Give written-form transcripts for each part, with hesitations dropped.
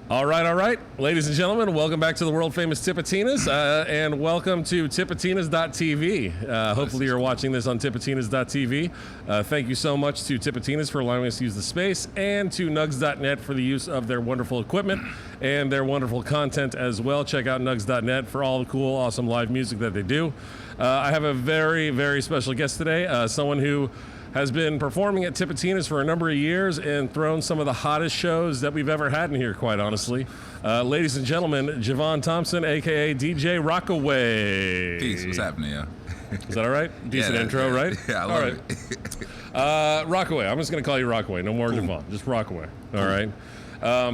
All right. Ladies and gentlemen, welcome back to the world-famous Tipitinas, and welcome to Tipitinas.tv. Hopefully you're watching this on Tipitinas.tv. Thank you so much to Tipitinas for allowing us to use the space, and to Nugs.net for the use of their wonderful equipment and their wonderful content as well. Check out Nugs.net for all the cool, awesome live music that they do. I have a very, very special guest today, someone who has been performing at Tipitinas for a number of years and thrown some of the hottest shows that we've ever had in here, quite honestly. Ladies and gentlemen, Jevon Thompson, a.k.a. DJ Rockaway. Peace. What's happening, yeah? Is that all right? Decent intro, right? Yeah, I love it. Rockaway. I'm just going to call you Rockaway. No more Jevon. Just Rockaway. All right.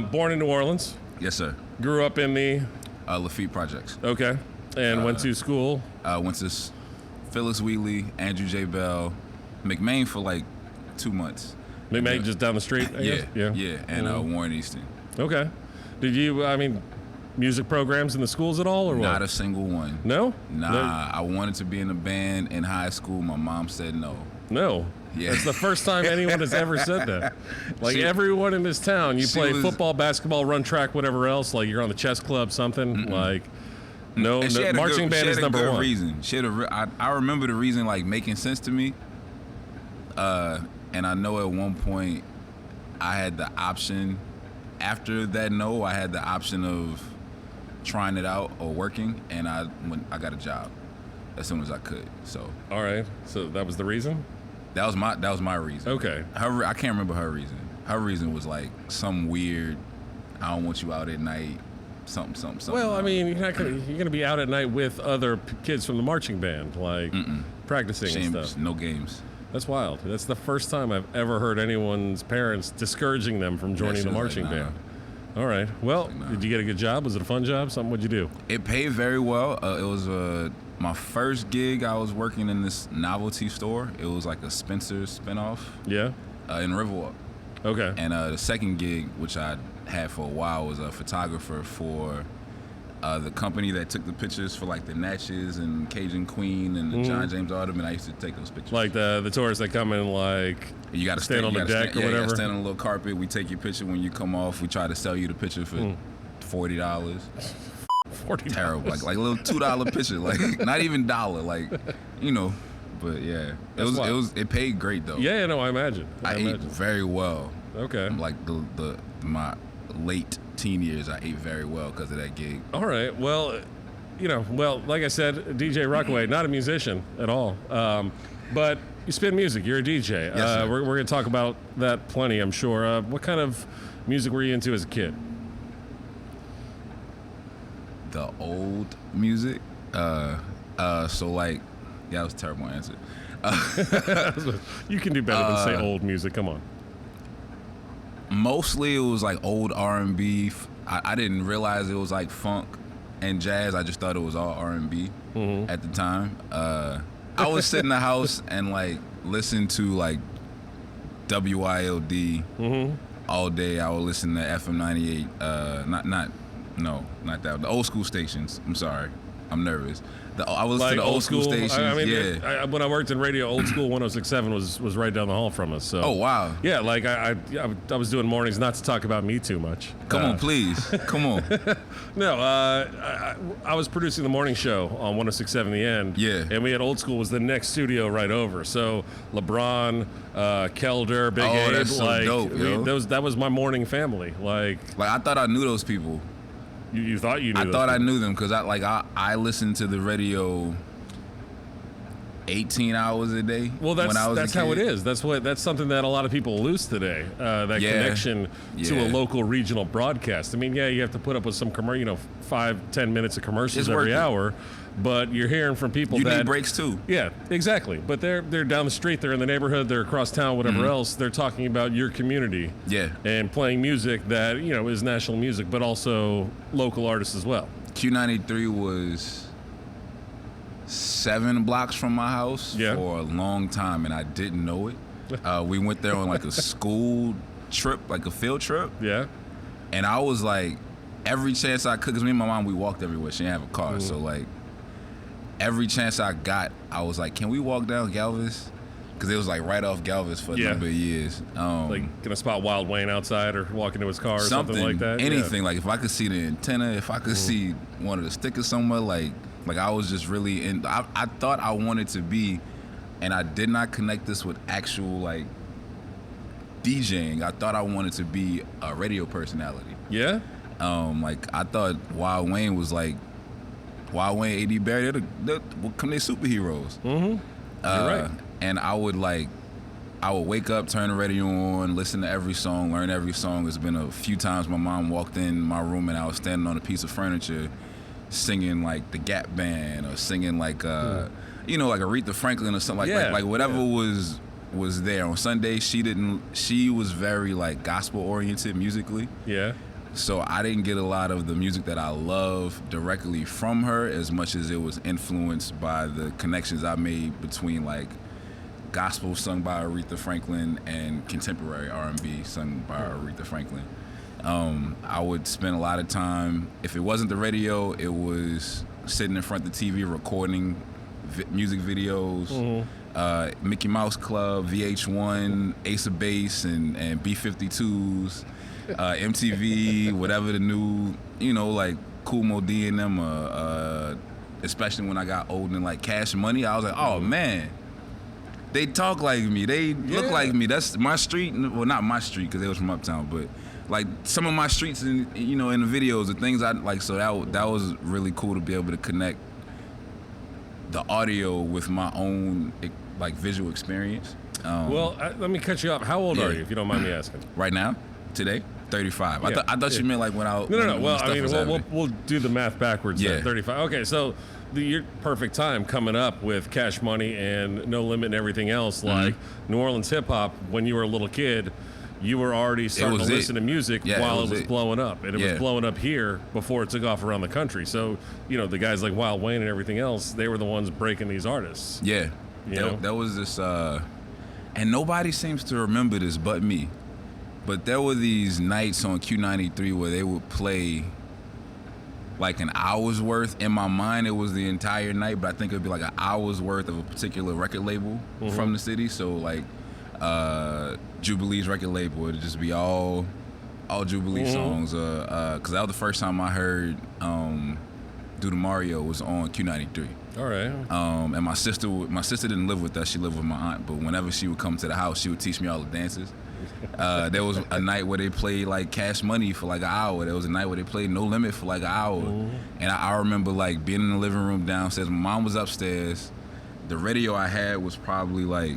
Born in New Orleans. Yes, sir. Grew up in the? Lafitte Projects. Okay. And went to school? Went to Phyllis Wheatley, Andrew J. Bell, McMain for like 2 months. McMain just down the street, I guess? Yeah, and Warren Easton. Okay. Did you, music programs in the schools at all, or what? Not a single one. No? Nah, I wanted to be in a band in high school. My mom said no. No? Yeah. That's the first time anyone has ever said that. Like, everyone in this town, you play football, basketball, run track, whatever else, like you're on the chess club, something, like... No, marching band is number one. Reason. I remember the reason like making sense to me. And I know at one point I had the option. After that, I had the option of trying it out or working, and I got a job as soon as I could. So. All right. So that was the reason. That was my reason. Okay. I can't remember her reason. Her reason was like some weird. I don't want you out at night. Something. Well, I mean, you're gonna be out at night with other kids from the marching band, like practicing and stuff. No games. That's wild. That's the first time I've ever heard anyone's parents discouraging them from joining the marching band. All right. Well, did you get a good job? Was it a fun job? What'd you do? It paid very well. It was my first gig. I was working in this novelty store. It was like a Spencer's spinoff. Yeah. In Riverwalk. Okay. And the second gig, which I had for a while, was a photographer for the company that took the pictures for like the Natchez and Cajun Queen and the John James Audubon. I used to take those pictures. Like the tourists that come in, like you got to stand on the deck or whatever. You got to stand on a little carpet. We take your picture when you come off. We try to sell you the picture for $40. $40. Terrible, like a little $2 picture, like not even dollar, like But yeah, it paid great though. Yeah, no, I imagine. I ate very well. Okay. Like my late teen years, I ate very well because of that gig. All right. Well, like I said, DJ Rockaway, not a musician at all, but you spin music. You're a DJ. Yes, we're going to talk about that plenty, I'm sure. What kind of music were you into as a kid? The old music. So like, yeah, that was a terrible answer. You can do better than say old music. Come on. Mostly it was like old R&B. I didn't realize it was like funk and jazz. I just thought it was all R&B at the time. I would sit in the house and like listen to like WILD all day. I would listen to FM 98. Not that. The old school stations. I'm sorry. I'm nervous. I was like to the old school stations. When I worked in radio, old school 106.7 was right down the hall from us. So. Oh wow. Yeah, like I was doing mornings. Not to talk about me too much. Come on, please. Come on. No, I was producing the morning show on 106.7 The End. Yeah. And we had old school was the next studio right over. So LeBron, Kelder, Big Abe, that's so dope, yo. that was my morning family. Like I thought I knew those people. You thought you knew I those thought people. I knew them because I listened to the radio 18 hours a day. Well, when I was that's how it is. That's something that a lot of people lose today. That connection to a local regional broadcast. I mean, you have to put up with some 5-10 minutes of commercials every hour, but you're hearing from people you that need breaks too. Yeah, exactly. But they're down the street, they're in the neighborhood, they're across town, whatever else. They're talking about your community. Yeah. And playing music that is national music, but also local artists as well. Q93 was 7 blocks from my house for a long time, and I didn't know it. We went there on like a school trip, like a field trip. Yeah. And I was like, every chance I could, because me and my mom, we walked everywhere. She didn't have a car, so like every chance I got, I was like, can we walk down Galvez? because it was like right off Galvez for a number of years. Like gonna spot Wild Wayne outside or walk into his car or something like that. Anything. Like if I could see the antenna, if I could see one of the stickers somewhere, like I was just really in. I thought I wanted to be, and I did not connect this with actual like DJing. I thought I wanted to be a radio personality. Yeah. Like I thought Wild Wayne was like Wild Wayne, A.D. Barry. They're superheroes. Mm-hmm. You're right. And I would wake up, turn the radio on, listen to every song, learn every song. There's been a few times my mom walked in my room and I was standing on a piece of furniture, singing like the Gap Band or singing like like Aretha Franklin or something like whatever was there. On Sunday she was very like gospel oriented musically. Yeah. So I didn't get a lot of the music that I love directly from her as much as it was influenced by the connections I made between like gospel sung by Aretha Franklin and contemporary R&B sung by Aretha Franklin. I would spend a lot of time, if it wasn't the radio, it was sitting in front of the TV recording music videos, Mickey Mouse Club, VH1, Ace of Base, and B-52s, MTV, whatever the new, like Kool Moe Dee and them, especially when I got old and like Cash Money, I was like, oh man, they talk like me, they look like me. That's my street. Well, not my street because they was from Uptown, but like some of my streets in the videos, the things I like. So that was really cool to be able to connect the audio with my own like visual experience. Let me cut you up. How old are you, if you don't mind me asking? Right now, today. 35. Yeah. I thought you meant like when I... No. Well, I mean, we'll do the math backwards. Yeah. 35. Okay, so your perfect time coming up with Cash Money and No Limit and everything else, like New Orleans hip hop, when you were a little kid, you were already starting to listen to music while it was blowing up. And it was blowing up here before it took off around the country. So, the guys like Wild Wayne and everything else, they were the ones breaking these artists. Yeah. There was this... and nobody seems to remember this but me. But there were these nights on Q93 where they would play like an hour's worth. In my mind, it was the entire night, but I think it would be like an hour's worth of a particular record label from the city. So like Jubilee's record label would just be all Jubilee songs. Because that was the first time I heard Do the Mario was on Q93. All right. And my sister didn't live with us. She lived with my aunt. But whenever she would come to the house, she would teach me all the dances. There was a night where they played like Cash Money for like an hour. There was a night where they played No Limit for like an hour. And I remember like being in the living room downstairs. My mom was upstairs. The radio I had was probably like,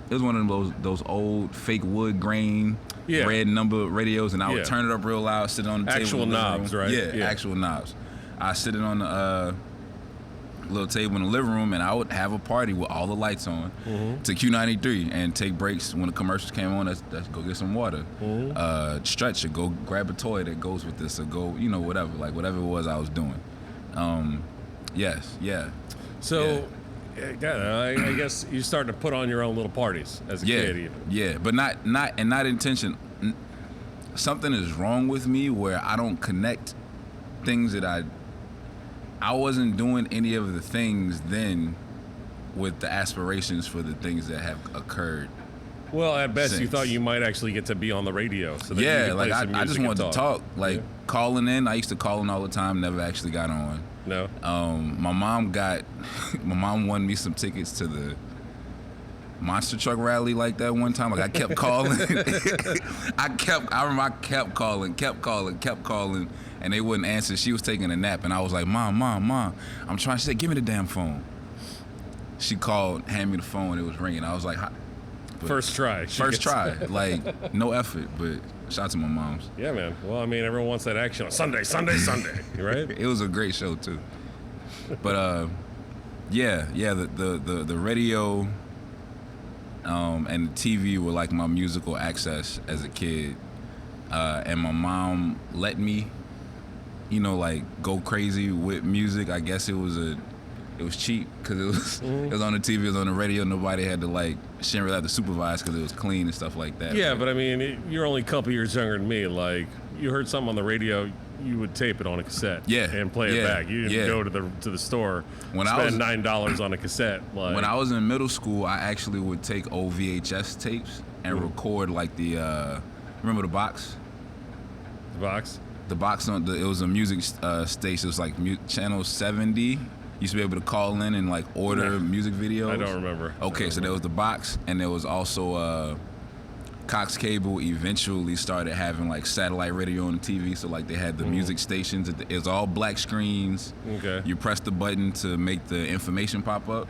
it was one of those old fake wood grain red number radios, and I would turn it up real loud, sit on the table. Actual knobs, right? Yeah, actual knobs. I sit it on the little table in the living room, and I would have a party with all the lights on to Q93 and take breaks when the commercials came on. Let's go get some water, stretch, or go grab a toy that goes with this, or go whatever it was I was doing. So I guess you started to put on your own little parties as a kid, even. Yeah, but not intention. Something is wrong with me where I don't connect things that I wasn't doing any of the things then with the aspirations for the things that have occurred. Well, at best, you thought you might actually get to be on the radio. So that you could play some music. I just wanted to talk. Calling in, I used to call in all the time, never actually got on. No. My mom won me some tickets to the monster truck rally like that one time. Like I kept calling. I remember I kept calling. And they wouldn't answer. She was taking a nap, and I was like, Mom, I'm trying. She said, give me the damn phone. She called, handed me the phone, it was ringing. I was like, first try. Like, no effort, but shout out to my moms. Yeah, man. Well, I mean, everyone wants that action on Sunday, right? It was a great show, too. But, the radio and the TV were like my musical access as a kid. And my mom let me, go crazy with music. I guess it was cheap because it was on the TV, it was on the radio. Nobody had to she didn't really have to supervise because it was clean and stuff like that. Yeah, but I mean, you're only a couple years younger than me. Like, you heard something on the radio, you would tape it on a cassette, Yeah, and play it yeah, back. You didn't yeah. go to the store, When I spend was- $9 on a cassette. Like, When I was in middle school, I actually would take old VHS tapes and record like the remember the box? the box. The box it was a music station. It was like channel 70. You used to be able to call in and like order music videos. I don't remember. Okay, so there was the box, and there was also Cox Cable eventually started having like satellite radio on the TV. So like they had the music stations. It was all black screens. Okay. You press the button to make the information pop up.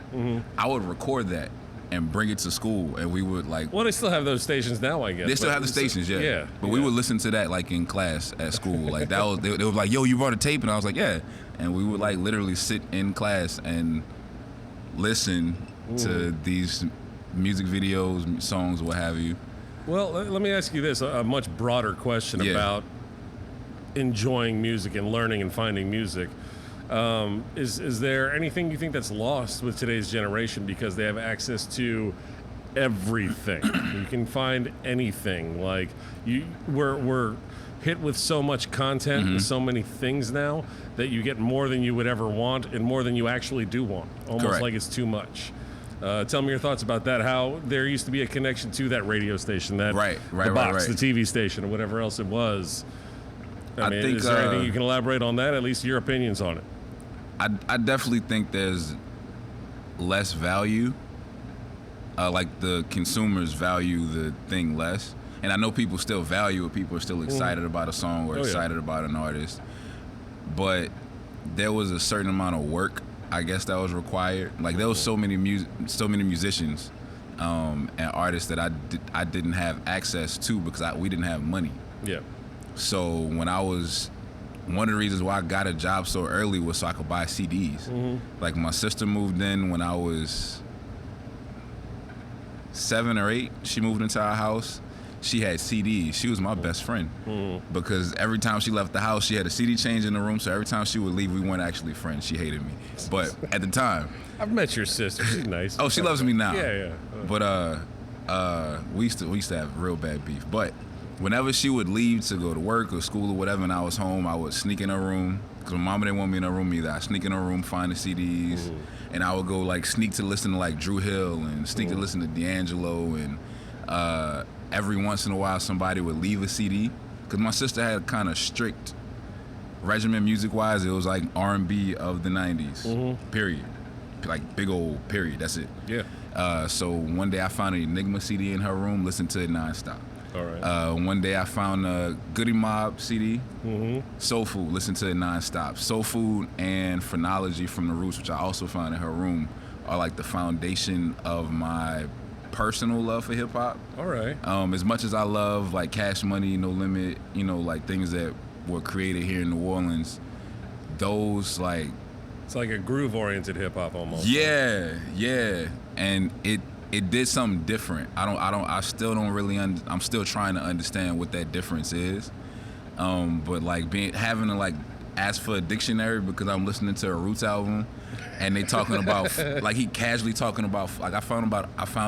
I would record that and bring it to school, and we would like. Well, they still have those stations now, I guess. They still but have the stations, yeah. Yeah. But we would listen to that like in class at school. Like that was they were like, "Yo, you brought a tape," and I was like, "Yeah." And we would like literally sit in class and listen to these music videos, songs, what have you. Well, let me ask you this: a much broader question Yeah. about enjoying music and learning and finding music. Is there anything you think that's lost with today's generation because they have access to everything? You can find anything. Like we're hit with so much content and so many things now that you get more than you would ever want and more than you actually do want. Almost Correct. like it's too much. Tell me your thoughts about that. How there used to be a connection to that radio station, that the box, the TV station, or whatever else it was. I mean, think, is there anything you can elaborate on that? At least your opinions on it. I definitely think there's less value. Like the consumers value the thing less. And I know people still value it. People are still excited about a song or excited about an artist. But there was a certain amount of work, I guess, that was required. Like there was so many musicians and artists that I didn't have access to because we didn't have money. Yeah. So one of the reasons why I got a job so early was so I could buy CDs. Like my sister moved in when I was 7 or 8. She moved into our house. She had CDs. She was my best friend because every time she left the house, she had a CD change in the room. So every time she would leave, we weren't actually friends. She hated me. But at the time, I've met your sister. She's nice. oh, she loves me now. Yeah. But we used to have real bad beef. But whenever she would leave to go to work or school or whatever, and I was home, I would sneak in her room because my mama didn't want me in her room either. I sneak in her room, find the CDs, and I would go like sneak to listen to like Drew Hill and sneak to listen to D'Angelo, and every once in a while somebody would leave a CD because my sister had kind of strict regimen music-wise. It was like R&B of the 90s, period. Like big old period, that's it. Yeah. So one day I found an Enigma CD in her room, listened to it nonstop. All right. One day I found a Goody Mob CD, Soul Food, listened to it nonstop. Soul Food and Phrenology from The Roots, which I also found in her room, are like the foundation of my personal love for hip hop. All right. As much as I love like Cash Money, No Limit, like things that were created here in New Orleans, those like It's like a groove-oriented hip-hop almost. yeah, and it did something different. I still don't really I'm still trying to understand what that difference is. But like having to like ask for a dictionary because I'm listening to a Roots album and they talking about like he casually talking about like I found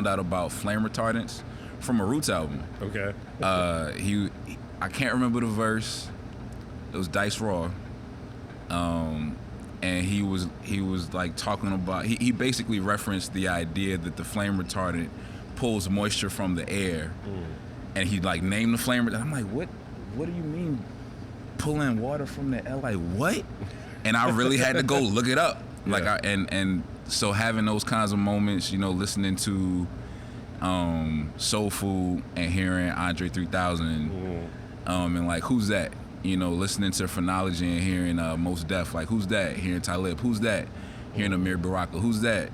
out about flame retardants from a Roots album. Okay. I can't remember the verse. It was Dice Raw. And he was like talking about he basically referenced the idea that the flame retardant pulls moisture from the air, and he like named the flame retardant. I'm like, what do you mean pulling water from the air? Like what? And I really had to go look it up. Like and so having those kinds of moments, listening to Soul Food and hearing Andre 3000, and like who's that? Listening to Phrenology and hearing Mos Def, like who's that? Hearing Talib, who's that? Hearing Amir Baraka, who's that?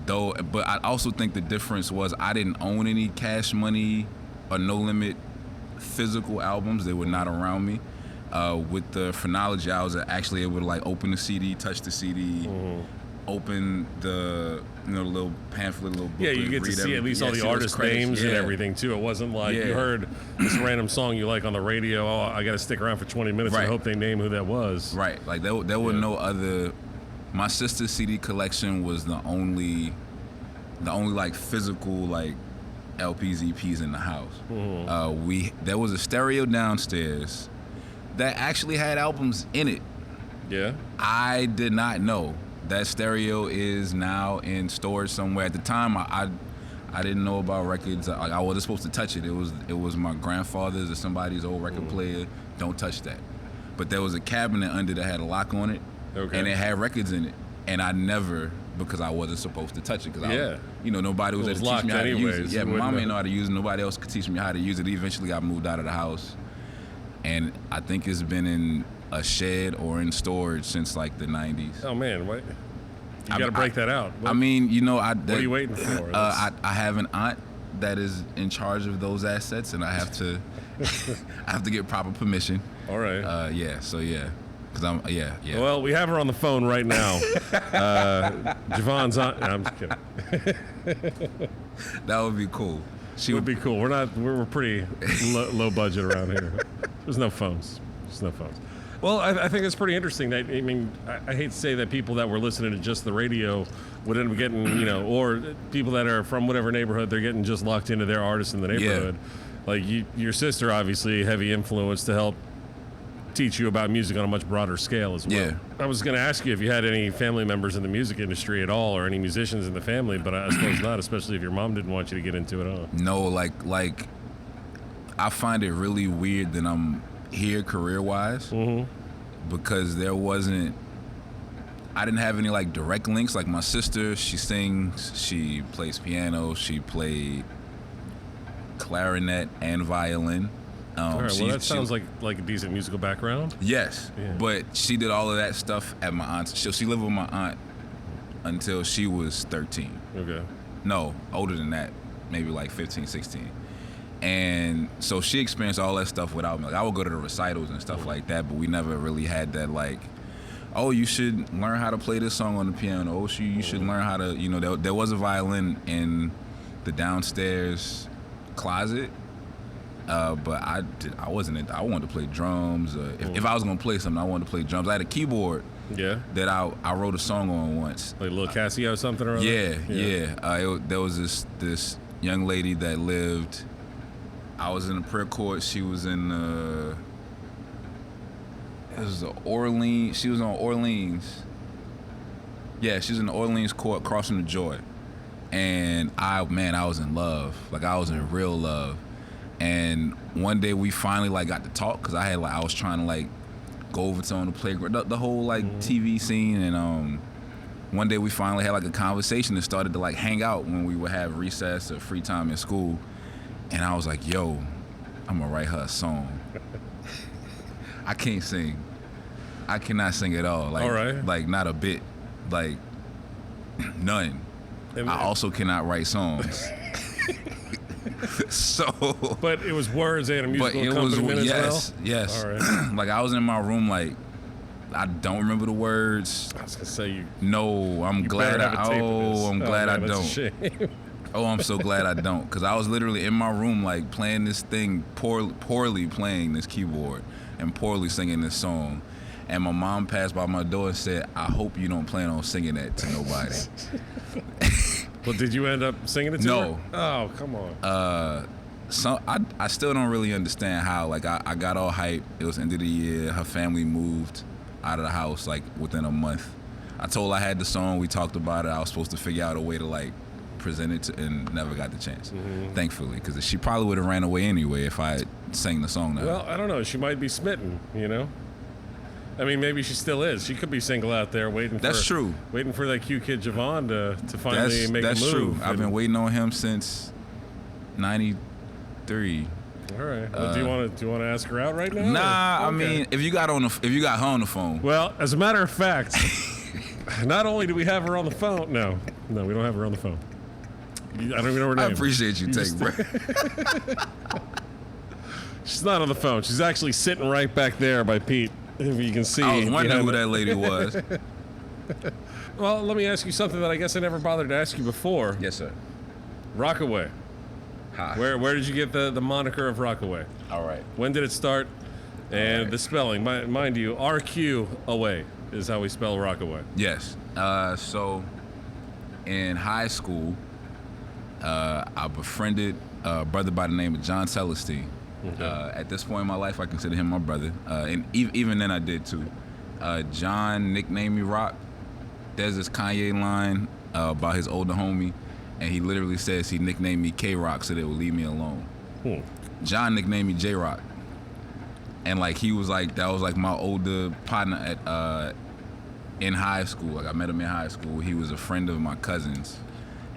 But I also think the difference was I didn't own any Cash Money or No Limit physical albums. They were not around me. With the Phrenology, I was actually able to like open the CD, touch the CD, open the little pamphlet, little booklet. Yeah, you get to see at least all the artist names and everything too. It wasn't like you heard this random song you like on the radio. Oh, I got to stick around for 20 minutes and hope they name who that was. Right. Like there were no other. My sister's CD collection was the only like physical like LPs, EPs in the house. There was a stereo downstairs that actually had albums in it. Yeah. I did not know that stereo is now in storage somewhere. At the time, I didn't know about records. I wasn't supposed to touch it. It was my grandfather's or somebody's old record player. Don't touch that. But there was a cabinet under that had a lock on it, and it had records in it. And I never, because I wasn't supposed to touch it. Because nobody was there to teach me how to use it. Yeah, my mom didn't know how to use it. Nobody else could teach me how to use it. Eventually, I moved out of the house, and I think it's been in a shed or in storage since like the 90s. Oh man, what? You got to break that out. What are you waiting for? I have an aunt that is in charge of those assets, and I have to get proper permission. All right. Well, we have her on the phone right now. Jevon's on. No, I'm just kidding. That would be cool. She would be cool. We're pretty low budget around here. There's no phones. Well, I think it's pretty interesting. I hate to say that people that were listening to just the radio would end up getting, or people that are from whatever neighborhood, they're getting just locked into their artist in the neighborhood. Yeah. Like your sister, obviously, heavy influence to help teach you about music on a much broader scale as well. Yeah. I was going to ask you if you had any family members in the music industry at all, or any musicians in the family, but I suppose not, especially if your mom didn't want you to get into it at all. No, like I find it really weird that I'm here career-wise, because I didn't have any like direct links. Like my sister, she sings, she plays piano, she played clarinet and violin. All right, well, that sounds like a decent musical background. Yes, but she did all of that stuff at my aunt's. She lived with my aunt until she was 13. Okay. No, older than that, maybe like 15, 16. And so she experienced all that stuff without me. Like I would go to the recitals and stuff like that, but we never really had that like, oh, you should learn how to play this song on the piano. Oh, you should learn how to, there was a violin in the downstairs closet, but I wanted to play drums. If I was gonna play something, I wanted to play drums. I had a keyboard. Yeah. That I wrote a song on once. Like a little Casio something or other? Yeah. There was this young lady that lived. I was in the prayer court. She was in it was Orleans. She was on Orleans. Yeah, she was in the Orleans court crossing the Joy. And I was in love. Like I was in real love. And one day we finally like got to talk, because I was trying to like go over to on the playground, the whole like TV scene, and one day we finally had like a conversation and started to like hang out when we would have recess or free time in school. And I was like, yo, I'm gonna write her a song. I can't sing. I cannot sing at all. Like, all right. Like not a bit. Like none. I also cannot write songs. So. But it was words and a musical accompaniment as well? Yes. All right. Like I was in my room like, I don't remember the words. I was gonna say No, I'm glad I don't. That's a shame. Oh, I'm so glad I don't, because I was literally in my room like playing this thing, poorly playing this keyboard and poorly singing this song. And my mom passed by my door and said, I hope you don't plan on singing that to nobody. Well, did you end up singing it to her? No. Oh, come on. So I still don't really understand how. Like I got all hyped. It was end of the year. Her family moved out of the house like within a month. I told her I had the song. We talked about it. I was supposed to figure out a way to like present it to, and never got the chance. Thankfully, because she probably would have ran away anyway if I sang the song now. Well, I don't know. She might be smitten. I mean, maybe she still is. She could be single out there waiting. That's true. Waiting for that cute kid Jevon to finally make a move. That's true. I've been waiting on him since '93. All right. Well, do you want to ask her out right now? Nah. Okay. I mean, if you got her on the phone. Well, as a matter of fact, not only do we have her on the phone. No, we don't have her on the phone. I don't even know her name. I appreciate you taking break. She's not on the phone. She's actually sitting right back there by Pete. If you can see. I was wondering who that lady was. Well, let me ask you something that I guess I never bothered to ask you before. Yes, sir. Rockaway. Hi. Where did you get the moniker of Rockaway? All right. When did it start? And the spelling, mind you, RQ away is how we spell Rockaway. Yes. So in high school, I befriended a brother by the name of John Celestine. Okay. At this point in my life, I consider him my brother, and even then I did too. John nicknamed me Rock. There's this Kanye line about his older homie, and he literally says he nicknamed me K-Rock so they would leave me alone. John nicknamed me J-Rock. And like he was like, that was like my older partner at in high school. Like I met him in high school. He was a friend of my cousin's.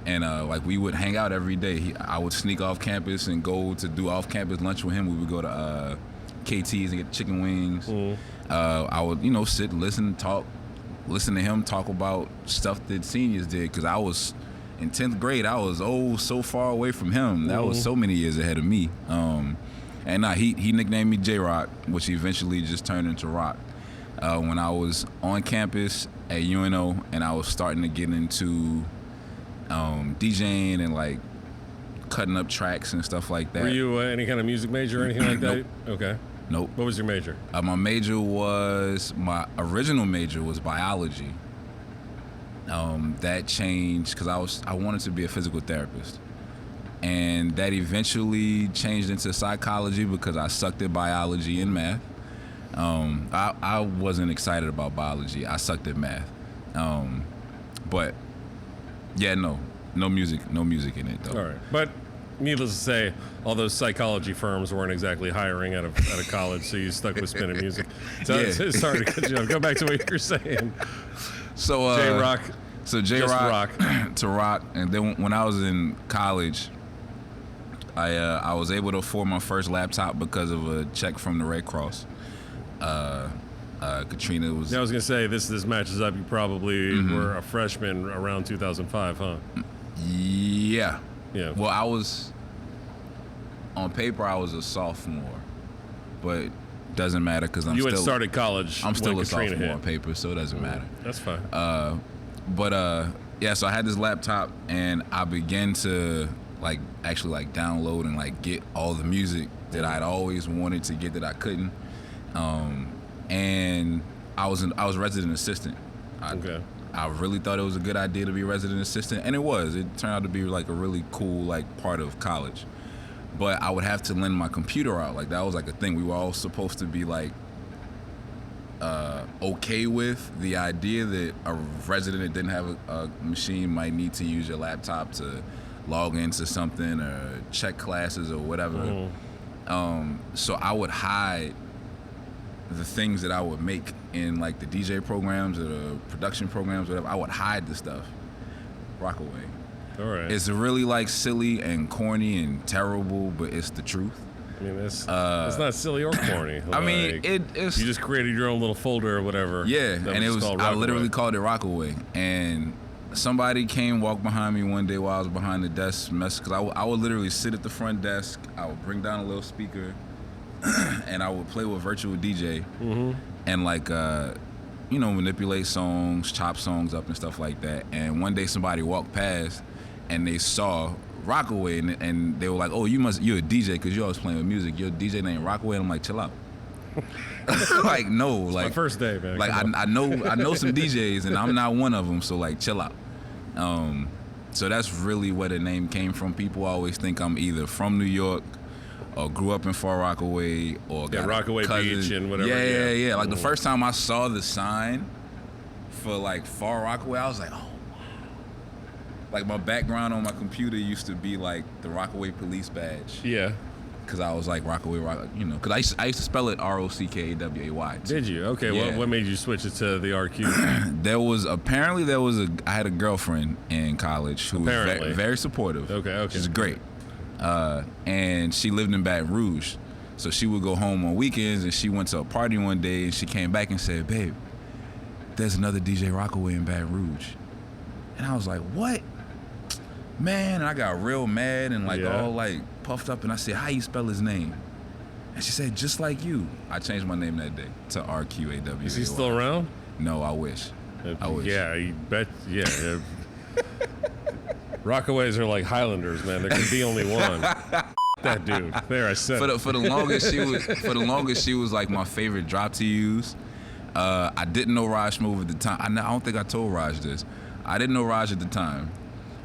And like we would hang out every day. I would sneak off campus and go to do off-campus lunch with him. We would go to KT's and get chicken wings. I would, sit, listen, talk, listen to him talk about stuff that seniors did. Because I was in 10th grade. I was so far away from him. That was so many years ahead of me. And he nicknamed me J-Rock, which eventually just turned into Rock. When I was on campus at UNO and I was starting to get into DJing and like cutting up tracks and stuff like that. Were you any kind of music major or anything like that? Nope. Okay. Nope. What was your major? My original major was biology. That changed because I wanted to be a physical therapist. And that eventually changed into psychology because I sucked at biology and math. I wasn't excited about biology. I sucked at math. But yeah, no music in it though. All right, but needless to say, all those psychology firms weren't exactly hiring out of college, so you stuck with spinning music. So Yeah. it's sorry to cut you off. Go back to what you were saying. So J-Rock. So J-Rock to Rock, and then when I was in college, I was able to afford my first laptop because of a check from the Red Cross. Katrina was. Yeah, I was gonna say this matches up. You probably were a freshman around 2005, huh? Yeah. Yeah. Well, I was on paper. I was a sophomore, but doesn't matter because You had started college. I'm still when a Katrina sophomore hit. on paper, so it doesn't matter. That's fine. Yeah. So I had this laptop, and I began to actually download and get all the music that I'd always wanted to get that I couldn't. And I was resident assistant. Okay. I really thought it was a good idea to be resident assistant, and it was. It turned out to be a really cool part of college. But I would have to lend my computer out. That was a thing. We were all supposed to be okay with the idea that a resident that didn't have a machine might need to use your laptop to log into something or check classes or whatever. So I would hide the things that I would make in the DJ programs or the production programs, whatever. I would hide the stuff. Rockaway. All right. It's really silly and corny and terrible, but it's the truth. I mean, it's not silly or corny. I mean, it's. You just created your own little folder or whatever. Yeah, and it was. called I Rockaway. literally called it Rockaway, and somebody walked behind me one day while I was behind the desk, because I would literally sit at the front desk. I would bring down a little speaker, and I would play with virtual DJ, and manipulate songs, chop songs up and stuff like that. And one day somebody walked past, and they saw Rockaway, and they were like, "Oh, you're a DJ because you're always playing with music. You're a DJ named Rockaway." And I'm like, "Chill out." No, my first day, man. I know some DJs, and I'm not one of them. So chill out. So that's really where the name came from. People always think I'm either from New York or grew up in Far Rockaway or got Rockaway cousins. Beach and whatever. Yeah. The first time I saw the sign for Far Rockaway, I was like, oh. My background on my computer used to be the Rockaway police badge. Yeah. Because I was Rockaway, because I used to spell it Rockaway. Did you? Okay. Yeah. What made you switch it to the RQ? I had a girlfriend in college who was very, very supportive. Okay. She's great. And she lived in Baton Rouge. So she would go home on weekends, and she went to a party one day, and she came back and said, "Babe, there's another DJ Rockaway in Baton Rouge." And I was like, "What?" Man, and I got real mad and all puffed up, and I said, "How you spell his name?" And she said, "Just like you." I changed my name that day to RQAW. Is he still around? No, I wish. I wish. Yeah, you bet. Yeah. Rockaways are like Highlanders, man. There can be only one. That dude. There, I said. For the longest, she was my favorite drop to use. I didn't know Raj Smooth at the time. I don't think I told Raj this. I didn't know Raj at the time.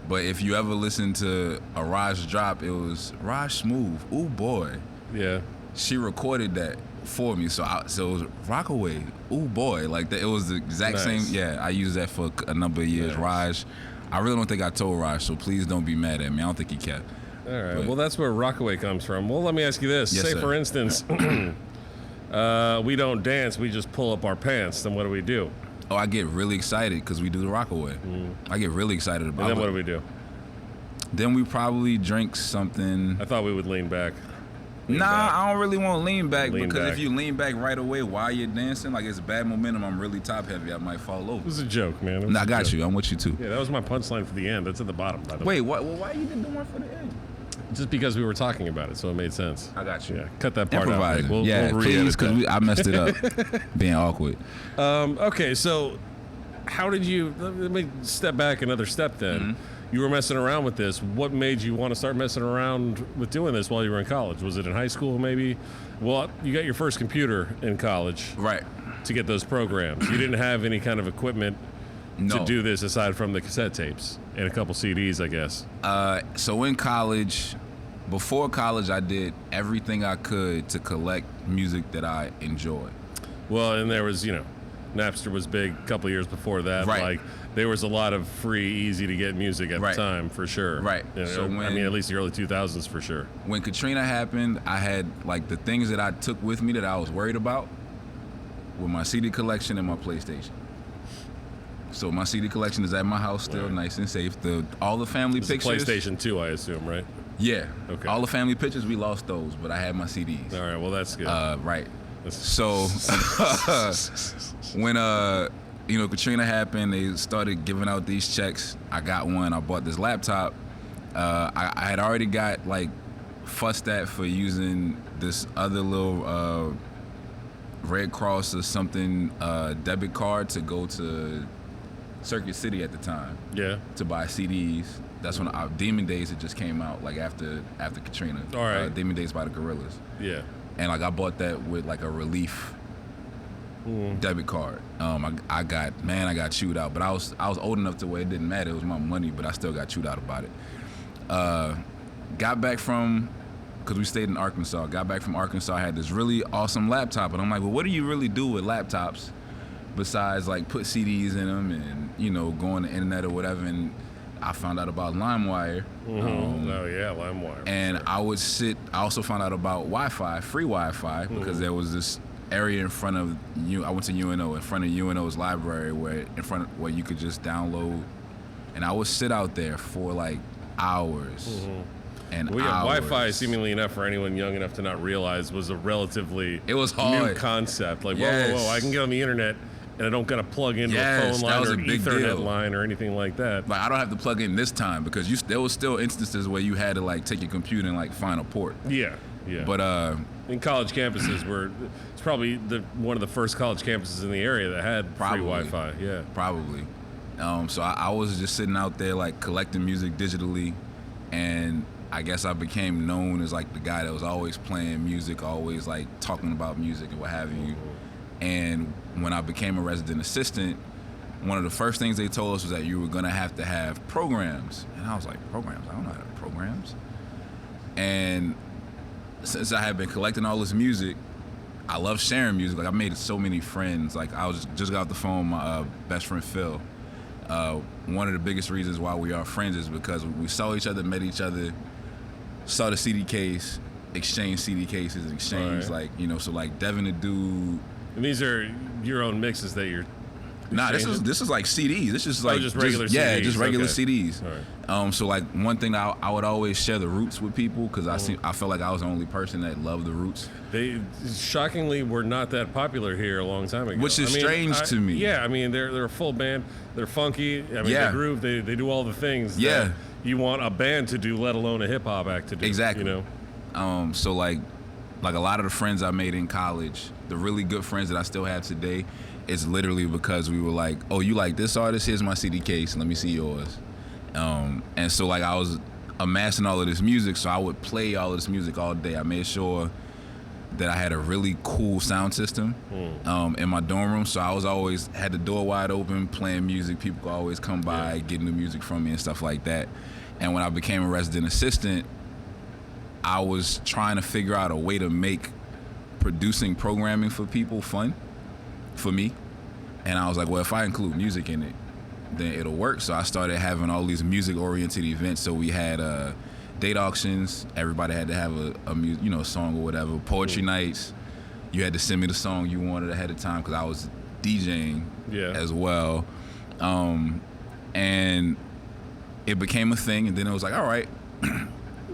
But if you ever listen to a Raj drop, it was Raj Smooth. Ooh boy, Yeah. She recorded that for me, so it was Rockaway. Ooh boy, like that. It was the exact same. Yeah, I used that for a number of years. Raj, I really don't think I told Raj, so please don't be mad at me. I don't think he kept. All right. Well, that's where Rockaway comes from. Well, let me ask you this. Yes, Say, sir. for instance, we don't dance. We just pull up our pants. Then what do we do? Oh, I get really excited because we do the Rockaway. I get really excited about it. And then what do we do? Then we probably drink something. I thought we would lean back. I don't really want to lean back because back. if you lean back right away while you're dancing, like it's bad momentum. I'm really top heavy. I might fall over. It was a joke, man. I got you. I'm with you too. Yeah, that was my punchline for the end. That's at the bottom, by the way. Wait, why you didn't do one for the end? Just because we were talking about it, so it made sense. I got you. Yeah, cut that part Improvise. out. We'll please, because I messed it up being awkward. Okay, so how did you? Let me step back another step then. You were messing around with this. What made you want to start messing around with doing this while you were in college? Was it in high school, maybe? Well, you got your first computer in college, Right. to get those programs. You didn't have any kind of equipment to do this aside from the cassette tapes and a couple CDs, I guess. So in college, before college, I did everything I could to collect music that I enjoyed. Well, and there was, Napster was big a couple of years before that. Right. Like, there was a lot of free, easy to get music at the time, for sure. Right. So at least the early 2000s, for sure. When Katrina happened, I had like the things that I took with me that I was worried about were my CD collection and my PlayStation. So my CD collection is at my house still, nice and safe. All the family pictures. PlayStation 2, I assume, right? Yeah. Okay. All the family pictures, we lost those, but I had my CDs. All right. Well, that's good. Right. So when Katrina happened, they started giving out these checks. I got one. I bought this laptop. I had already got like fussed at for using this other little Red Cross or something debit card to go to Circuit City at the time. Yeah. To buy CDs. That's when Demon Days had just came out, like after Katrina. All right. Demon Days by the Gorillaz. Yeah. And like I bought that with like a relief debit card. I got chewed out, but I was old enough to where it didn't matter. It was my money, but I still got chewed out about it. Got back from, because we stayed in Arkansas. Got back from Arkansas. I had this really awesome laptop, and I'm like, well, what do you really do with laptops besides like put CDs in them and go on the internet or whatever? And I found out about LimeWire. LimeWire. And I also found out about Wi-Fi, free Wi-Fi, because there was this area in front of I went to UNO, in front of UNO's library where you could just download. And I would sit out there for like hours. And hours. Wi-Fi, seemingly enough for anyone young enough to not realize, was a relatively new concept. Like, whoa, I can get on the internet and I don't gotta plug into a phone line or an Ethernet line or anything like that. Like I don't have to plug in this time because there was still instances where you had to like take your computer and like find a port. Yeah. But in college campuses, it's probably one of the first college campuses in the area that had free Wi-Fi. Yeah. Probably. So I was just sitting out there like collecting music digitally, and I guess I became known as like the guy that was always playing music, always like talking about music and what have you. And when I became a resident assistant, one of the first things they told us was that you were gonna have to have programs. And I was like, programs? I don't know how to have programs. And since I had been collecting all this music, I love sharing music. Like I made so many friends. Like I just got off the phone with my best friend Phil. One of the biggest reasons why we are friends is because we saw each other, met each other, saw the CD case, exchanged CD cases, exchanged so like Devin the Dude. And these are your own mixes that you're. Nah, this is like CDs. This is like just regular CDs. Yeah, just regular CDs. All right. So like one thing I would always share the Roots with people because I felt like I was the only person that loved the Roots. They shockingly were not that popular here a long time ago. Which is strange to me. Yeah, I mean they're a full band. They're funky. I mean they groove. They do all the things. That you want a band to do, let alone a hip hop act to do. Exactly. So like a lot of the friends I made in college, the really good friends that I still have today, it's literally because we were like, oh, you like this artist? Here's my CD case. Let me see yours. And so like I was amassing all of this music, so I would play all of this music all day. I made sure that I had a really cool sound system in my dorm room, so I was always had the door wide open, playing music. People could always come by, get new music from me and stuff like that. And when I became a resident assistant, I was trying to figure out a way to make producing programming for people fun for me. And I was like, well, if I include music in it, then it'll work. So I started having all these music-oriented events. So we had date auctions. Everybody had to have a song or whatever. Poetry nights. You had to send me the song you wanted ahead of time because I was DJing as well. And it became a thing. And then it was like, all right,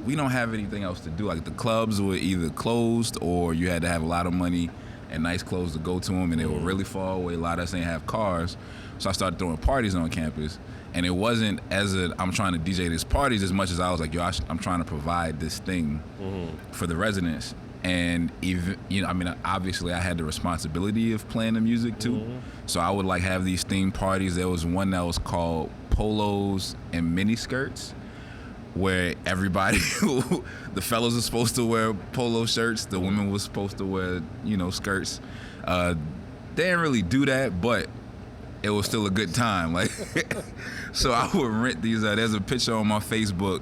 we don't have anything else to do. Like the clubs were either closed or you had to have a lot of money and nice clothes to go to them, and they were really far away. A lot of us ain't have cars. So I started throwing parties on campus. And it wasn't I'm trying to DJ these parties as much as I was like, yo, I'm trying to provide this thing for the residents. And even, obviously I had the responsibility of playing the music too. So I would like have these themed parties. There was one that was called Polos and Mini Skirts, where everybody, the fellas are supposed to wear polo shirts, the women was supposed to wear, skirts. They didn't really do that, but it was still a good time. Like, so I would rent these. There's a picture on my Facebook.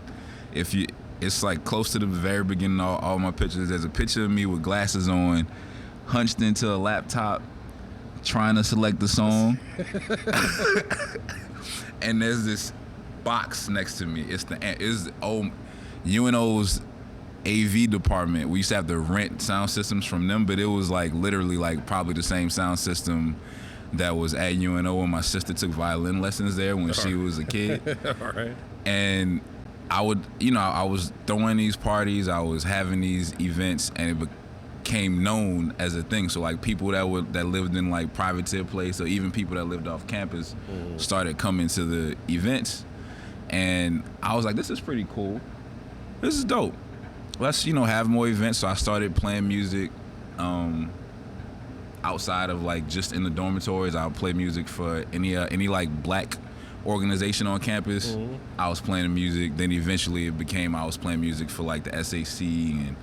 It's like close to the very beginning of all my pictures. There's a picture of me with glasses on, hunched into a laptop, trying to select the song. And there's this box next to me. It's UNO's AV department. We used to have to rent sound systems from them, but it was like literally like probably the same sound system that was at UNO when my sister took violin lessons there when she was a kid. All right. And I was throwing these parties, I was having these events, and it became known as a thing. So like people that lived in like private tip place, or even people that lived off campus started coming to the events. And I was like, this is pretty cool. This is dope. Let's, have more events. So I started playing music outside of like just in the dormitories. I would play music for any like black organization on campus. I was playing the music. Then eventually it became I was playing music for like the SAC and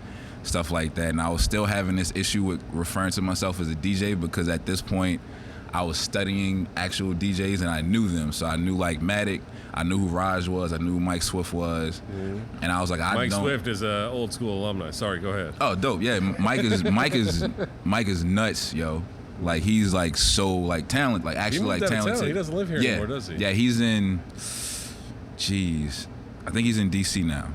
stuff like that. And I was still having this issue with referring to myself as a DJ because at this point I was studying actual DJs and I knew them. So I knew like Matic, I knew who Raj was, I knew who Mike Swift was, and I was like, Mike Swift is a old school alumni. Sorry, go ahead. Oh, dope. Yeah, Mike is nuts, yo. Like he's like so like talented, like actually like talented. He doesn't live here anymore, does he? Yeah, he's in. I think he's in DC now.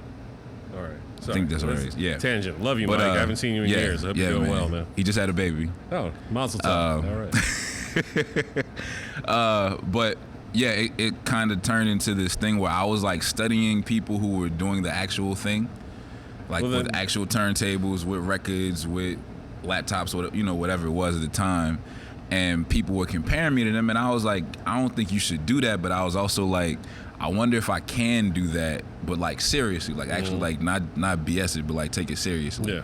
All right. Sorry. I think that's what it is. Yeah. Tangent. Love you, Mike. I haven't seen you in years. I hope you're doing well, man. He just had a baby. Oh, mazel tov. All right. But yeah, it kind of turned into this thing where I was like studying people who were doing the actual thing, like with actual turntables, with records, with laptops, whatever it was at the time, and people were comparing me to them, and I was like, I don't think you should do that, but I was also like, I wonder if I can do that, but like seriously, like actually like not BS it, but like take it seriously. Yeah.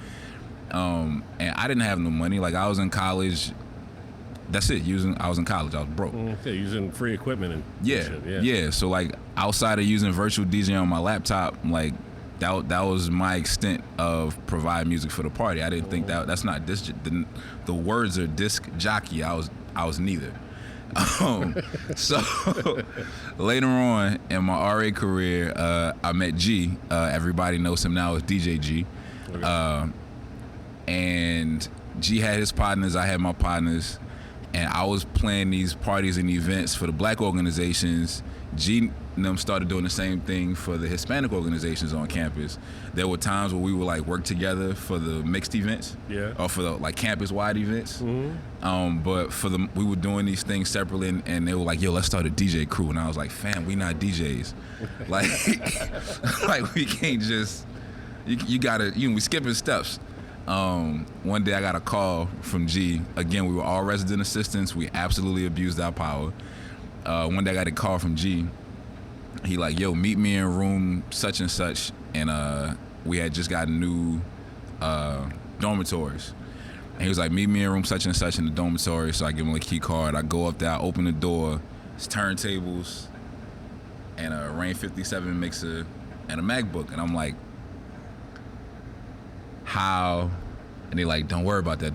And I didn't have no money. Like I was in college. That's it. I was in college. I was broke. Yeah, using free equipment and shit. Yeah. So like outside of using virtual DJ on my laptop, like that was my extent of providing music for the party. I didn't think that's not disc. The words are disc jockey. I was neither. So later on in my RA career, I met G. Everybody knows him now as DJ G. Okay. And G had his partners. I had my partners. And I was playing these parties and events for the black organizations. G and them started doing the same thing for the Hispanic organizations on campus. There were times where we would like work together for the mixed events, or for the like campus-wide events. But we were doing these things separately, and they were like, "Yo, let's start a DJ crew." And I was like, "Fam, we not DJs. like we can't just. You gotta. We skipping steps." One day I got a call from G. Again, we were all resident assistants. We absolutely abused our power. One day I got a call from G. He like, yo, meet me in room such and such. And we had just got new dormitories. And he was like, meet me in room such and such in the dormitory. So I give him a key card. I go up there, I open the door. It's turntables and a Rain 57 mixer and a MacBook. And I'm like, how? And they like, don't worry about that.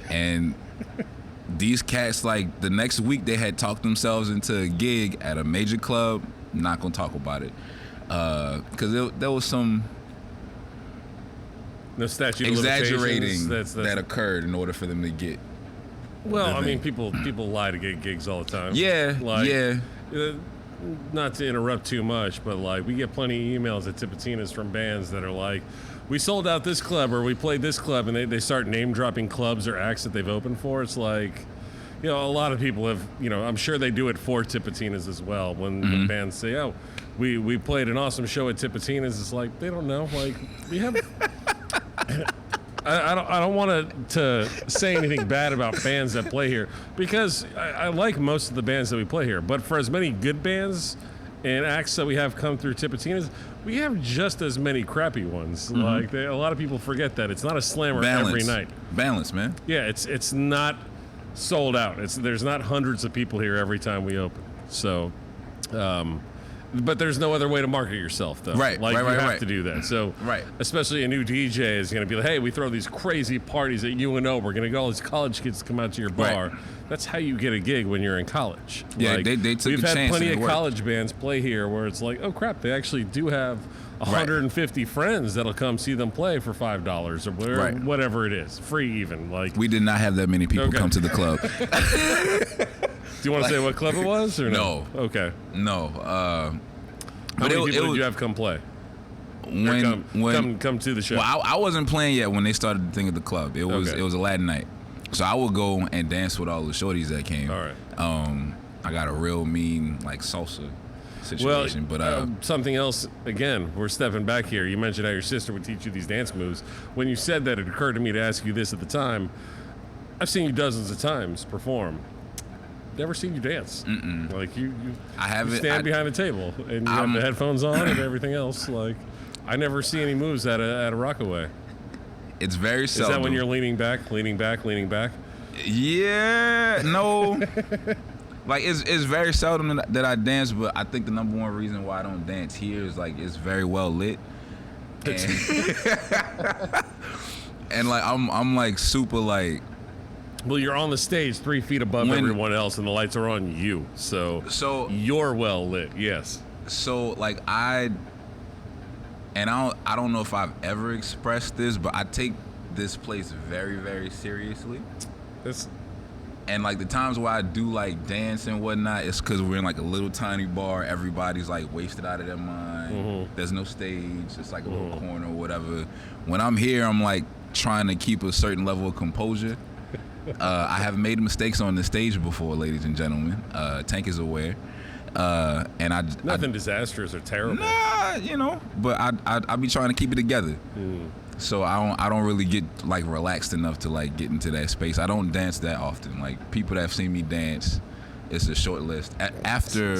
And these cats, like the next week they had talked themselves into a gig at a major club. Not gonna talk about it. Because there was some No statute of exaggerating limitations. that occurred in order for them to get. Well, I mean, people lie to get gigs all the time. Yeah, yeah. Not to interrupt too much, but like we get plenty of emails at Tipitina's from bands that are like, we sold out this club or we played this club, and they start name dropping clubs or acts that they've opened for. It's like, a lot of people have, I'm sure they do it for Tipitina's as well. When bands say, oh, we played an awesome show at Tipitina's, it's like, they don't know. Like, we have... I don't want to say anything bad about bands that play here, because I like most of the bands that we play here. But for as many good bands and acts that we have come through Tipitina's, we have just as many crappy ones. Like a lot of people forget that it's not a slammer every night. Balance, man. Yeah, it's not sold out. There's not hundreds of people here every time we open. So. But there's no other way to market yourself, though. Right, like right, you right, have right. to do that. So, Right. especially a new DJ is going to be like, hey, we throw these crazy parties at UNO. We're going to get all these college kids to come out to your bar. Right. That's how you get a gig when you're in college. Yeah, like, they took we've a had chance plenty and of it worked. college bands play here where it's like, oh crap, they actually do have 150 friends that'll come see them play for $5 or whatever, whatever it is, free even. Like we did not have that many people come to the club. Do you want to say what club it was or no? Okay. No. How many people did you have come play? Come to the show. Well, I wasn't playing yet when they started the thing at the club. It was a Latin night, so I would go and dance with all the shorties that came. All right. I got a real mean like salsa situation, but something else. Again, we're stepping back here. You mentioned how your sister would teach you these dance moves. When you said that, it occurred to me to ask you this at the time. I've seen you dozens of times perform. Never seen you dance. Like you stand behind a table and you have the headphones on and everything else. Like I never see any moves at a Rockaway. It's very seldom. Is that when you're leaning back? Yeah, no. Like it's very seldom that I dance, but I think the number one reason why I don't dance here is like it's very well lit. And like I'm like super like. Well, you're on the stage 3 feet above everyone else, and the lights are on you. So you're well lit, yes. So like I don't know if I've ever expressed this, but I take this place very, very seriously. And like the times where I do like dance and whatnot, it's because we're in like a little tiny bar. Everybody's like wasted out of their mind. There's no stage. It's like a little corner or whatever. When I'm here, I'm like trying to keep a certain level of composure. I have made mistakes on the stage before, ladies and gentlemen. Tank is aware. And nothing disastrous or terrible. Nah, but I be trying to keep it together. So I don't really get like relaxed enough to like get into that space. I don't dance that often. Like people that have seen me dance, it's a short list. After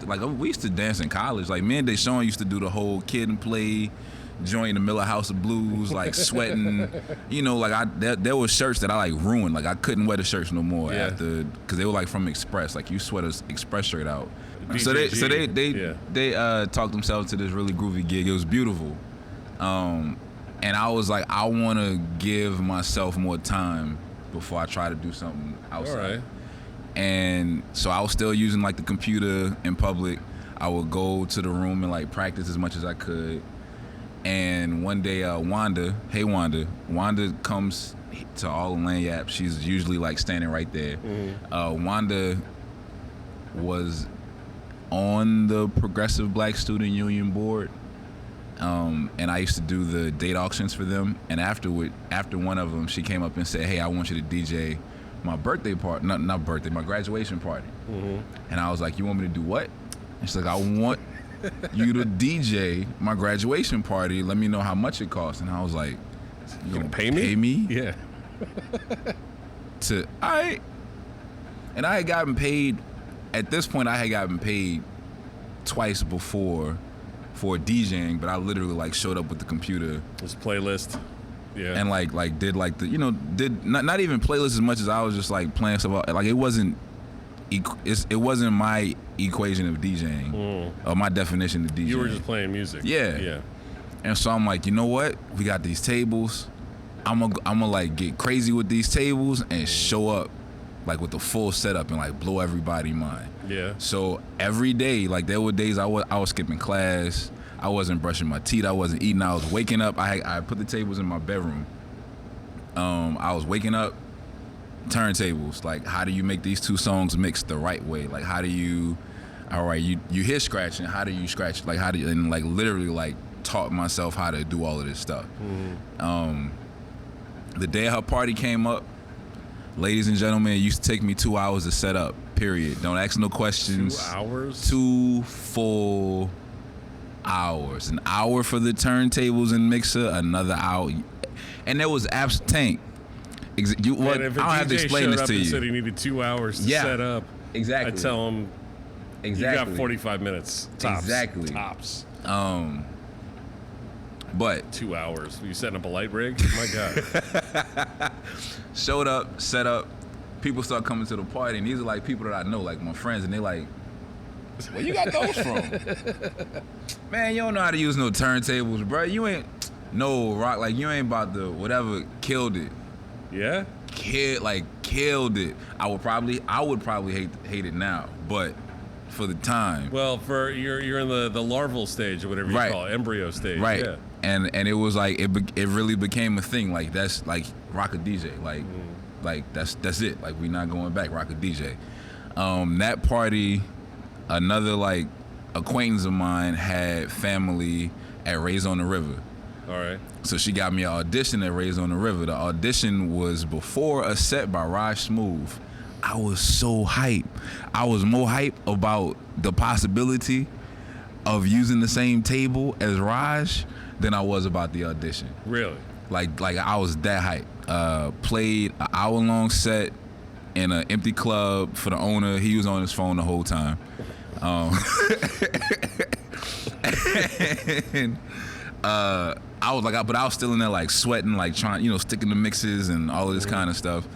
like we used to dance in college. Like me and Deshaun used to do the whole kid and play. Join the Miller House of Blues, like sweating, like there was shirts that I like ruined. Like I couldn't wear the shirts no more after, because they were like from Express. Like you sweat an Express shirt out. BJG. They talked themselves to this really groovy gig. It was beautiful, and I was like, I want to give myself more time before I try to do something outside. All right. And so I was still using like the computer in public. I would go to the room and like practice as much as I could. And one day, Wanda comes to all the lanyards. She's usually like standing right there. Wanda was on the Progressive Black Student Union board, and I used to do the date auctions for them. And after one of them, she came up and said, "Hey, I want you to DJ my birthday party, not birthday, my graduation party." And I was like, "You want me to do what?" And she's like, "I want you to DJ my graduation party. Let me know how much it costs." And I was like, "You gonna pay me? Yeah." And I had gotten paid. At this point, I had gotten paid twice before for DJing, but I literally like showed up with the computer. This playlist. Yeah. And like did like the did not even playlist as much as I was just like playing stuff. Like it wasn't my equation of DJing or my definition of DJing. You were just playing music. Yeah. And so I'm like, you know what? We got these tables. I'm gonna like get crazy with these tables and show up like with the full setup and like blow everybody mind. Yeah. So every day, like there were days I was skipping class. I wasn't brushing my teeth. I wasn't eating. I was waking up. I put the tables in my bedroom. I was waking up, turntables. Like, how do you make these two songs mix the right way? Like, how do you, all right, you hear scratching. How do you scratch? Like, how do you, and like literally like taught myself how to do all of this stuff. The day her party came up, ladies and gentlemen, it used to take me 2 hours to set up, period. Don't ask no questions. 2 hours? 2 full hours. An hour for the turntables and mixer, another hour. And there was Tank. I don't have to explain this to you. Said he needed 2 hours to set up. Exactly. I tell him, you got 45 minutes. Tops. Exactly. Tops. But 2 hours. Were you setting up a light rig? My God. Showed up, set up. People start coming to the party, and these are like people that I know, like my friends, and they like, where you got those from? Man, you don't know how to use no turntables, bro. You ain't no rock, like you ain't about to whatever. Killed it. Yeah. Killed it. I would probably hate it now, but for the time. Well, for you're in the larval stage or whatever you call it, embryo stage. Right. Yeah. And it was like it really became a thing. Like that's like rock a DJ. Like that's it. Like we not going back. Rock a DJ. That party, another like acquaintance of mine had family at Rays on the River. All right. So she got me an audition at Rays on the River. The audition was before a set by Raj Smooth. I was so hype. I was more hype about the possibility of using the same table as Raj than I was about the audition. Really? Like I was that hype. Played an hour-long set in an empty club for the owner. He was on his phone the whole time. And I was still in there like sweating, like trying, sticking the mixes and all of this kind of stuff.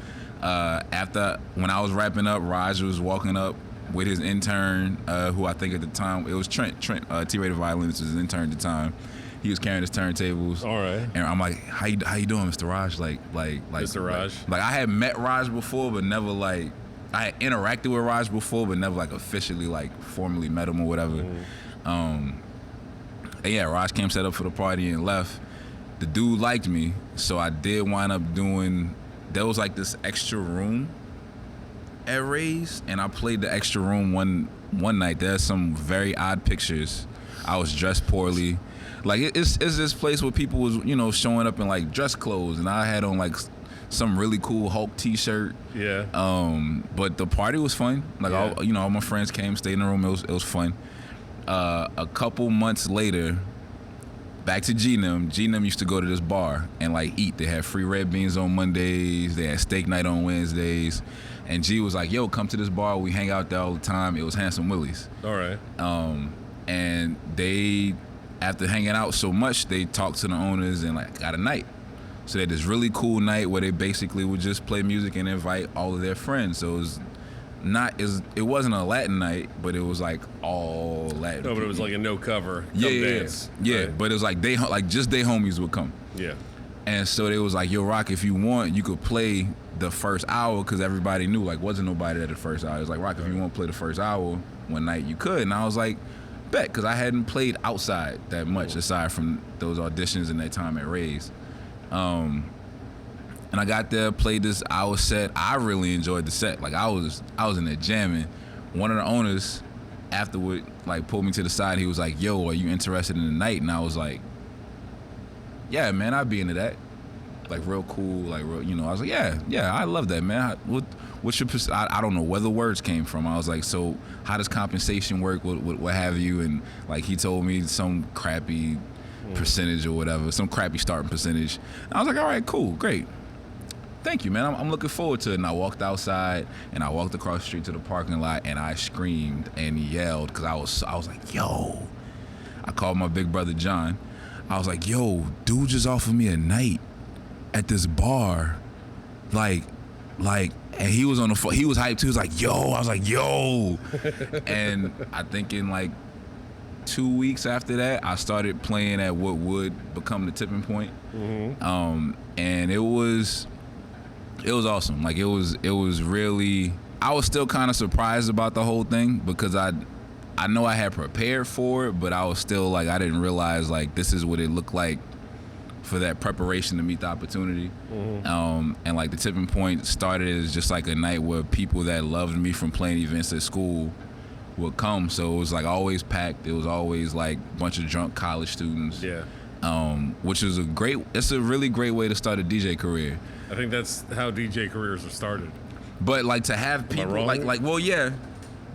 After when I was wrapping up, Raj was walking up with his intern, who I think at the time it was Trent, T-rated violinist was his intern at the time. He was carrying his turntables. All right. And I'm like, how you doing, Mr. Raj? Like Mr. Raj. Like I had met Raj before, but never like I had interacted with Raj before, but never like officially like formally met him or whatever. And yeah, Raj came set up for the party and left. The dude liked me, so I did wind up doing. There was like this extra room at Ray's, and I played the extra room one night. There's some very odd pictures. I was dressed poorly. Like it's this place where people was showing up in like dress clothes, and I had on like some really cool Hulk T-shirt. Yeah. But the party was fun. Like all my friends came, stayed in the room. It was fun. A couple months later, back to G-Nem. G-Nem used to go to this bar and like eat. They had free red beans on Mondays. They had steak night on Wednesdays. And G was like, yo, come to this bar. We hang out there all the time. It was Handsome Willie's. All right. And they, after hanging out so much, they talked to the owners and like got a night. So they had this really cool night where they basically would just play music and invite all of their friends. So it wasn't a Latin night, but it was like all Latin. No, but it was like a no cover. Dance. Yeah. Right. But it was like just their homies would come. Yeah. And so they was like, yo, Rock, if you want, you could play the first hour, because everybody knew like wasn't nobody at the first hour. It was like, Rock, if you want to play the first hour one night, you could. And I was like, bet, because I hadn't played outside that much aside from those auditions and that time at Ray's. And I got there, played this hour set. I really enjoyed the set. Like I was in there jamming. One of the owners afterward like pulled me to the side. He was like, yo, are you interested in the night? And I was like, yeah, man, I'd be into that. Like real cool, like real, I was like, yeah, I love that, man. What's your I don't know where the words came from. I was like, so how does compensation work? What have you? And like he told me some crappy percentage or whatever, some crappy starting percentage. And I was like, all right, cool, great. Thank you, man. I'm looking forward to it. And I walked outside and I walked across the street to the parking lot and I screamed and yelled because I was like, yo. I called my big brother John. I was like, yo, dude just offered me a night at this bar. Like, and he was on the phone. He was hyped too. He was like, yo. I was like, yo. And I think in like 2 weeks after that, I started playing at what would become the Tipping Point. Mm-hmm. And it was awesome. Like it was really I was still kind of surprised about the whole thing because I know I had prepared for it, but I was still like, I didn't realize like this is what it looked like for that preparation to meet the opportunity. And like the tipping point started as just like a night where people that loved me from playing events at school would come. So it was like always packed. It was always like a bunch of drunk college students. Yeah. Which is it's a really great way to start a DJ career. I think that's how DJ careers are started. But like to have people wrong? well, yeah.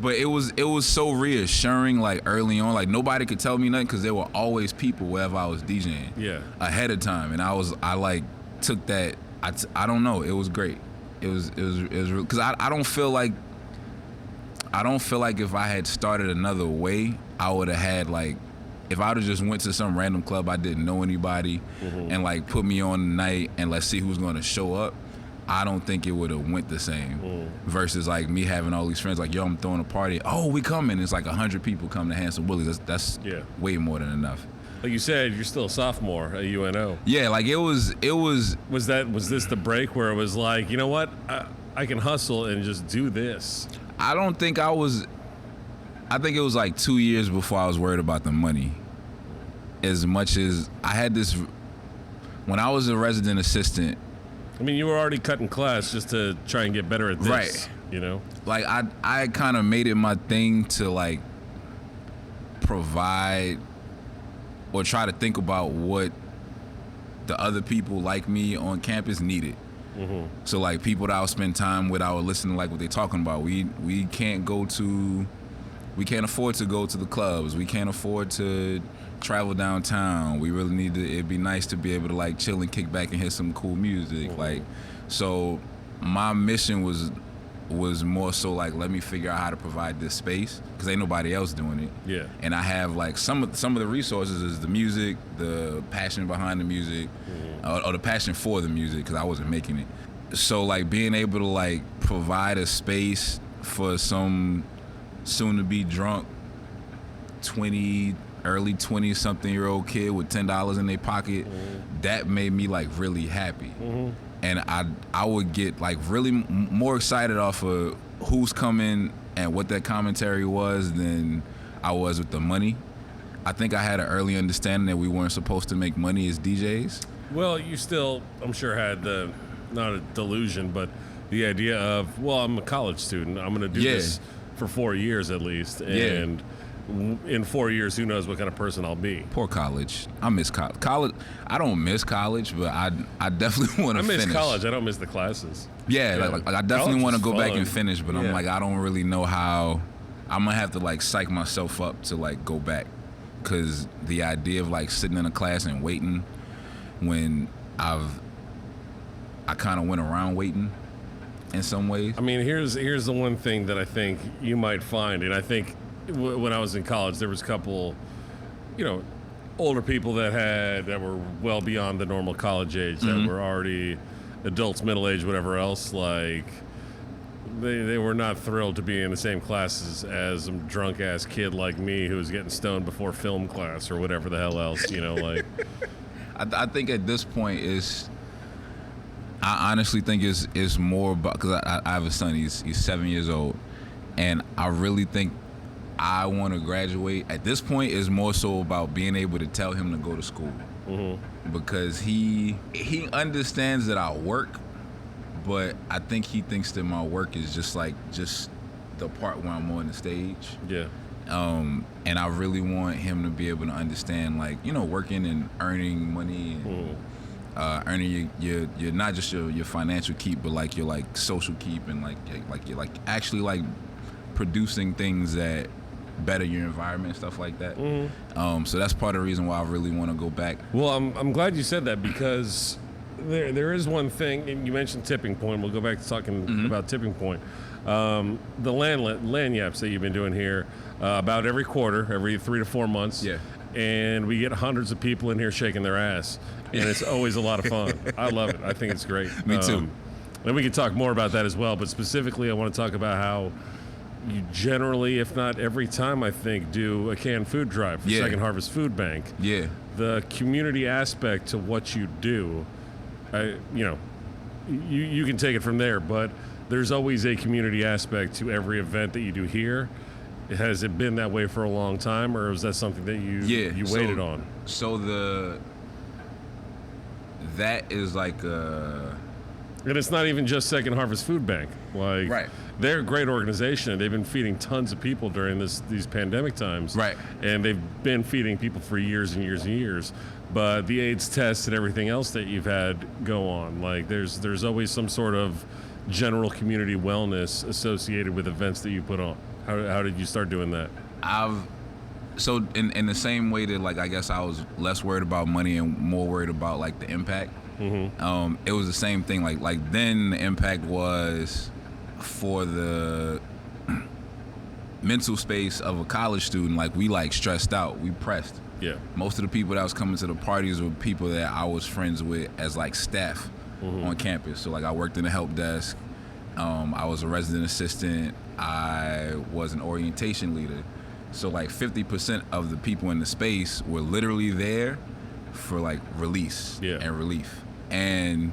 But it was so reassuring, like early on, like nobody could tell me nothing because there were always people wherever I was DJing. Yeah. Ahead of time, and I like took that. I don't know. It was great. It was because I don't feel like if I had started another way, I would have had like. If I would have just went to some random club I didn't know anybody and like put me on the night and let's see who's going to show up, I don't think it would have went the same. Versus like me having all these friends like, yo, I'm throwing a party. Oh, we coming. It's like 100 people come to Handsome Willie's. That's way more than enough. Like you said, you're still a sophomore at UNO. Yeah, like it was. Was this the break where it was like, you know what, I can hustle and just do this? I don't think I was. I think it was like 2 years before I was worried about the money. As much as I had this, when I was a resident assistant. I mean, you were already cutting class just to try and get better at this, right? You know, like I kind of made it my thing to like provide or try to think about what the other people like me on campus needed. So like people that I would spend time with, I would listen to like what they're talking about. We can't afford to go to the clubs. We can't afford to travel downtown. We really need to. It'd be nice to be able to like chill and kick back and hear some cool music. Like, so my mission was more so like, let me figure out how to provide this space because ain't nobody else doing it. Yeah. And I have like some of the resources is the music, the passion behind the music, or the passion for the music because I wasn't making it. So like being able to like provide a space for some soon to be drunk early 20-something-year-old kid with $10 in their pocket, that made me like really happy. And I would get like really more excited off of who's coming and what that commentary was than I was with the money. I think I had an early understanding that we weren't supposed to make money as DJs. Well, you still, I'm sure, had not a delusion, but the idea of, well, I'm a college student. I'm going to do this for 4 years at least. And in 4 years, who knows what kind of person I'll be. Poor college. I miss college. I don't miss college, but I definitely want to finish. I miss college. I don't miss the classes. Yeah. Like I definitely want to go back and finish, but I'm like, I don't really know how. I'm going to have to like psych myself up to like go back. Because the idea of like sitting in a class and waiting when I kind of went around waiting in some ways. I mean, here's the one thing that I think you might find, and I think when I was in college, there was a couple, older people that were well beyond the normal college age, that were already adults, middle age, whatever else. Like they were not thrilled to be in the same classes as some drunk ass kid like me who was getting stoned before film class or whatever the hell else. Like. I think at this point I honestly think it's more about, because I have a son, he's 7 years old, and I really think I want to graduate. At this point, it's more so about being able to tell him to go to school, because he understands that I work, but I think he thinks that my work is just the part where I'm on the stage. Yeah. And I really want him to be able to understand, like, working and earning money and earning your not just your financial keep, but like your like social keep, and like you're like actually like producing things that better your environment, stuff like that. So that's part of the reason why I really want to go back. Well, I'm glad you said that, because there is one thing, and you mentioned tipping point. We'll go back to talking about tipping point. The land yaps that you've been doing here about every quarter, every 3 to 4 months. Yeah. And we get hundreds of people in here shaking their ass, and it's always a lot of fun. I love it. I think it's great. Me too. And we can talk more about that as well, but specifically I want to talk about how you generally, if not every time, I think, do a canned food drive for Second Harvest Food Bank. Yeah. The community aspect to what you do, you can take it from there, but there's always a community aspect to every event that you do here. Has it been that way for a long time, or is that something that you waited on? So that is like and it's not even just Second Harvest Food Bank. Like, right. They're a great organization. They've been feeding tons of people during these pandemic times. Right. And they've been feeding people for years and years and years. But the AIDS tests and everything else that you've had go on, like there's always some sort of general community wellness associated with events that you put on. How did you start doing that? So in the same way that, like, I guess I was less worried about money and more worried about, like, the impact. Mm-hmm. It was the same thing. Like then the impact was for the mental space of a college student. Like, we like stressed out, we pressed. Yeah. Most of the people that was coming to the parties were people that I was friends with as, like, staff on campus. So, like, I worked in the help desk. I was a resident assistant. I was an orientation leader. So, like, 50% of the people in the space were literally there for, like, release and relief. And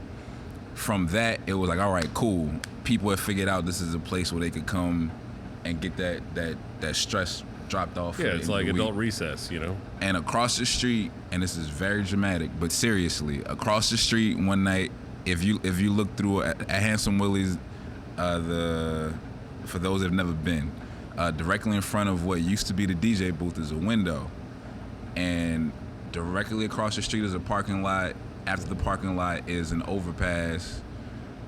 from that, it was like, all right, cool. People have figured out this is a place where they could come and get that stress dropped off. Yeah, it's like adult recess, you know? And across the street, and this is very dramatic, but seriously, across the street one night, if you look through at Handsome Willie's, for those that have never been, directly in front of what used to be the DJ booth is a window, and directly across the street is a parking lot. After the parking lot is an overpass.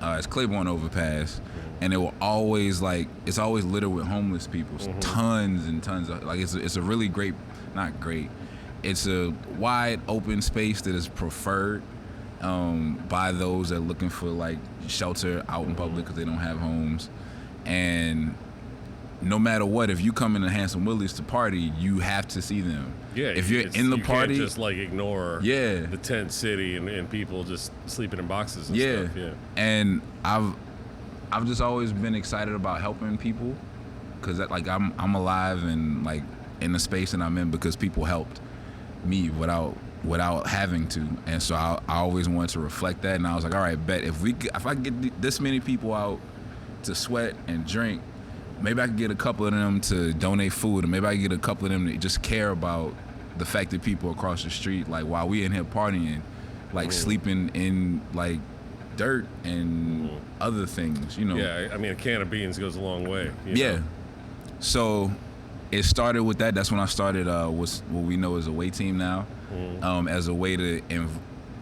It's Claiborne Overpass, and it will always, like, it's always littered with homeless people. Tons and tons of, like, it's a really great, not great, it's a wide open space that is preferred by those that are looking for, like, shelter out in public because they don't have homes. And no matter what, if you come into Handsome Willie's to party, you have to see them. Yeah, if you're in the party, you can't just, like, ignore the tent city and people just sleeping in boxes and stuff. Yeah, and I've just always been excited about helping people, because, like, I'm alive and, like, in the space that I'm in because people helped me without having to. And so I always wanted to reflect that, and I was like, all right, bet if I get this many people out to sweat and drink, maybe I could get a couple of them to donate food, and maybe I could get a couple of them to just care about the fact that people across the street, like, while we in here partying, like, sleeping in, like, dirt and other things, you know. Yeah, I mean, a can of beans goes a long way. You know? So it started with that. That's when I started what we know as a away team now, as a way to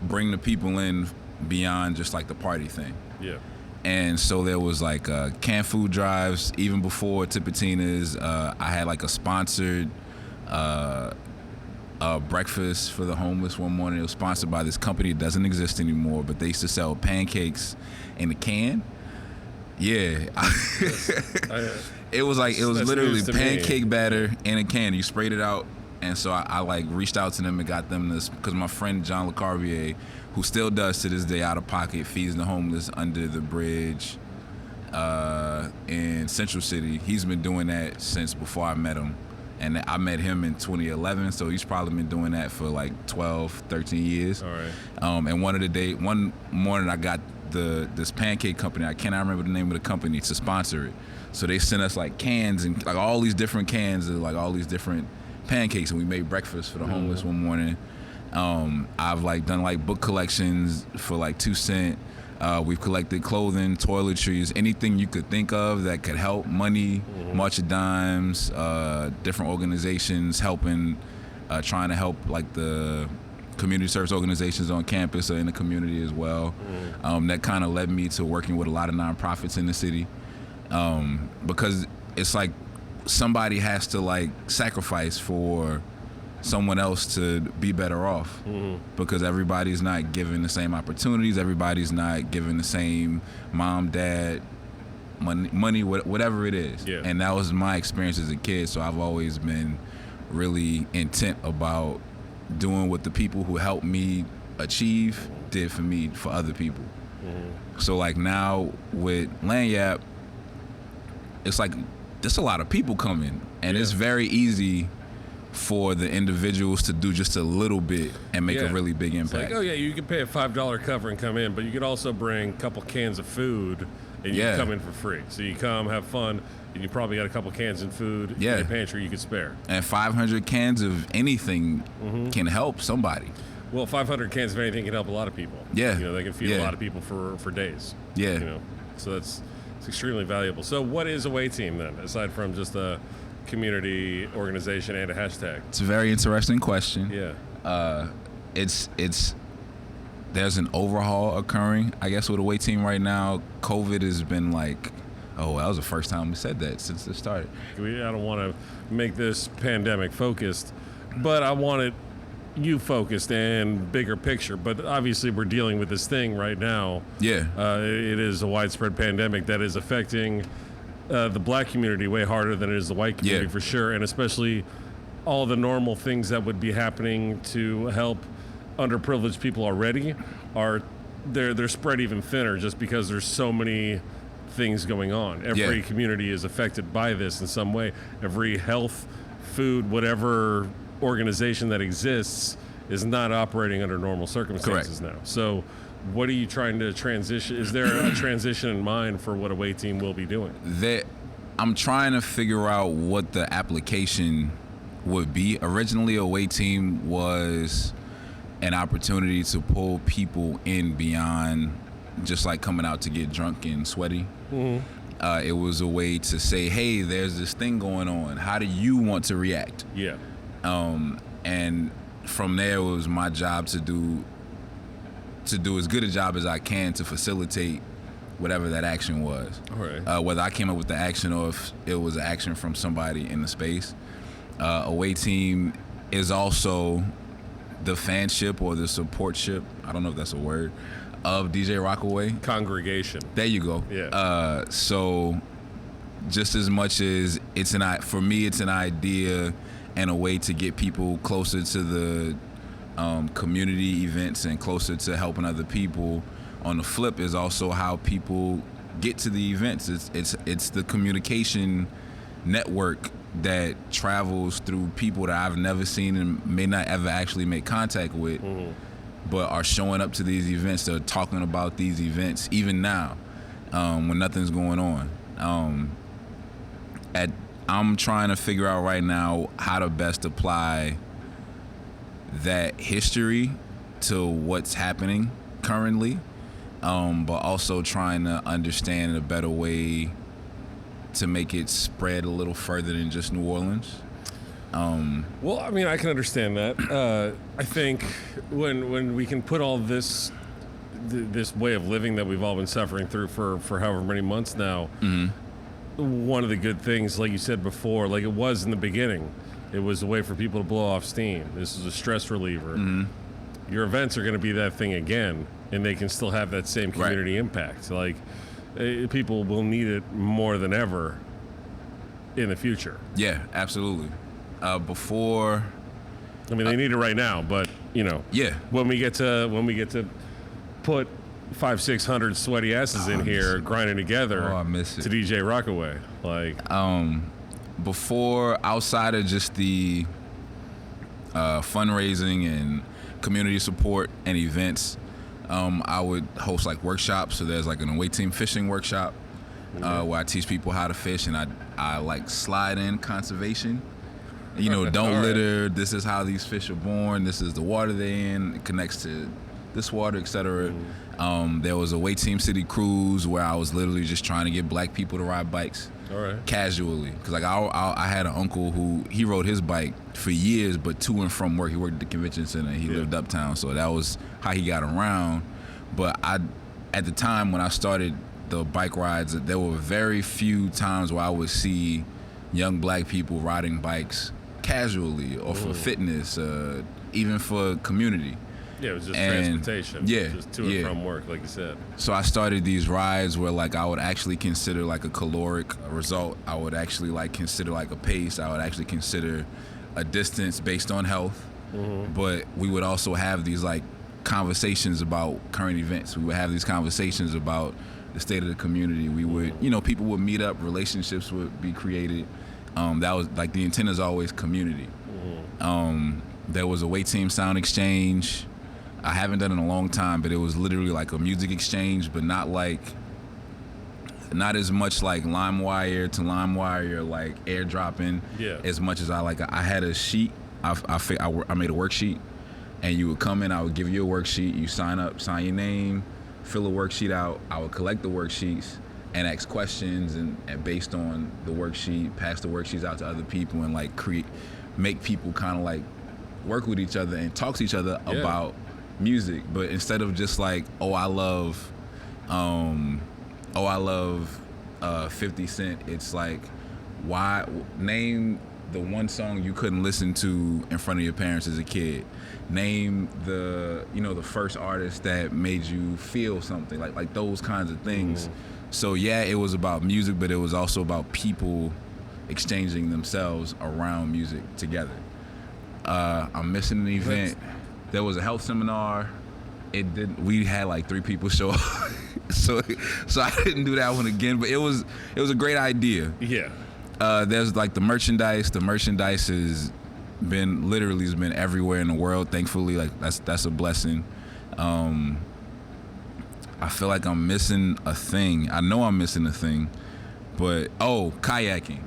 bring the people in beyond just, like, the party thing. Yeah. And so there was, like, canned food drives. Even before Tipitina's, I had, like, a sponsored breakfast for the homeless one morning. It was sponsored by this company that doesn't exist anymore, but they used to sell pancakes in a can. Yeah. It was literally pancake batter in a can. You sprayed it out. And so I like reached out to them and got them this, because my friend John LeCarvier, who still does to this day out of pocket, feeds the homeless under the bridge in Central City. He's been doing that since before I met him. And I met him in 2011, so he's probably been doing that for like 12, 13 years. All right. And one morning I got this pancake company, I cannot remember the name of the company, to sponsor it. So they sent us like cans and like all these different cans of like all these different pancakes, and we made breakfast for the homeless one morning. I've like done like book collections for like 2 cents. We've collected clothing, toiletries, anything you could think of that could help. Money, March of Dimes, different organizations helping, trying to help like the community service organizations on campus or in the community as well. That kind of led me to working with a lot of nonprofits in the city, because it's like somebody has to like sacrifice for someone else to be better off, because everybody's not given the same opportunities, everybody's not given the same mom, dad, money, whatever it is. And that was my experience as a kid, so I've always been really intent about doing what the people who helped me achieve did for me, for other people. So like now with Lanyap, it's like there's a lot of people coming, and it's very easy for the individuals to do just a little bit and make a really big It's impact. like, oh yeah, you can pay a $5 cover and come in, but you could also bring a couple cans of food and you can come in for free. So you come, have fun, and you probably got a couple cans of food in your pantry you could spare. And 500 cans of anything can help somebody. Well, 500 cans of anything can help a lot of people. Yeah. You know, they can feed a lot of people for days. Yeah. You know, so it's extremely valuable. So what is Away Team then, aside from just a community organization and a hashtag? It's a very interesting question. Yeah. It's there's an overhaul occurring, I guess, with Away Team right now. COVID has been like, oh, that was the first time we said that since it started. I don't want to make this pandemic focused, but I want it you focused and bigger picture. But obviously we're dealing with this thing right now. Yeah. It is a widespread pandemic that is affecting the black community way harder than it is the white community for sure, and especially all the normal things that would be happening to help underprivileged people already are they're spread even thinner just because there's so many things going on. Every community is affected by this in some way. Every health, food, whatever organization that exists is not operating under normal circumstances now. So what are you trying to transition? Is there a transition in mind for what Away Team will be doing? I'm trying to figure out what the application would be. Originally, Away Team was an opportunity to pull people in beyond just like coming out to get drunk and sweaty. It was a way to say, hey, there's this thing going on. How do you want to react? Yeah. And from there, it was my job to do as good a job as I can to facilitate whatever that action was. All right. Whether I came up with the action or if it was an action from somebody in the space. Away Team is also the fanship or the supportship, I don't know if that's a word, of DJ Rockaway. Congregation. There you go. Yeah. So just as much as for me, it's an idea and a way to get people closer to the community events and closer to helping other people. On the flip is also how people get to the events. It's the communication network that travels through people that I've never seen and may not ever actually make contact with, but are showing up to these events. They're talking about these events even now when nothing's going on. I'm trying to figure out right now how to best apply that history to what's happening currently, but also trying to understand a better way to make it spread a little further than just New Orleans. Well, I mean, I can understand that. I think when we can put all this way of living that we've all been suffering through for however many months now, one of the good things, like you said before, like it was in the beginning, it was a way for people to blow off steam. This is a stress reliever. Your events are going to be that thing again, and they can still have that same community impact. Like people will need it more than ever in the future. Yeah, absolutely. Before, I mean, they need it right now, but you know, when we get to put 500-600 sweaty asses in here grinding together I miss it. to DJ Rockaway, like before, outside of just the fundraising and community support and events, I would host like workshops. So there's like an Away Team fishing workshop where I teach people how to fish, and I like slide in conservation. You know, don't litter. This is how these fish are born. This is the water they're in. It connects to this water, etc. There was a Away Team City Cruise where I was literally just trying to get black people to ride bikes casually. Because like I had an uncle who he rode his bike for years, but to and from work. He worked at the convention center. He lived uptown, so that was how he got around. But at the time when I started the bike rides, there were very few times where I would see young black people riding bikes casually or for fitness, even for community. Yeah, it was just transportation. Yeah, just to and from work, like you said. So I started these rides where like I would actually consider like a caloric result. I would actually like consider like a pace. I would actually consider a distance based on health. But we would also have these like conversations about current events. We would have these conversations about the state of the community. We would, you know, people would meet up, relationships would be created. That was like the intent is always community. There was a Weight Team Sound Exchange. I haven't done it in a long time, but it was literally like a music exchange, but not as much like LimeWire to LimeWire, like airdropping. Yeah. As much as I had a sheet. I made a worksheet, and you would come in. I would give you a worksheet. You sign up, sign your name, fill a worksheet out. I would collect the worksheets and ask questions, and based on the worksheet, pass the worksheets out to other people, and like make people kind of like work with each other and talk to each other about music. But instead of just like, I love 50 Cent, it's like, why name the one song you couldn't listen to in front of your parents as a kid. Name the first artist that made you feel something, like those kinds of things. So yeah, it was about music, but it was also about people exchanging themselves around music together. I'm missing an event. There was a health seminar. We had like 3 people show up. so I didn't do that one again, but it was a great idea. Yeah. There's like the merchandise. The merchandise has been everywhere in the world. Thankfully, like that's a blessing. I feel like I'm missing a thing. I know I'm missing a thing, but kayaking.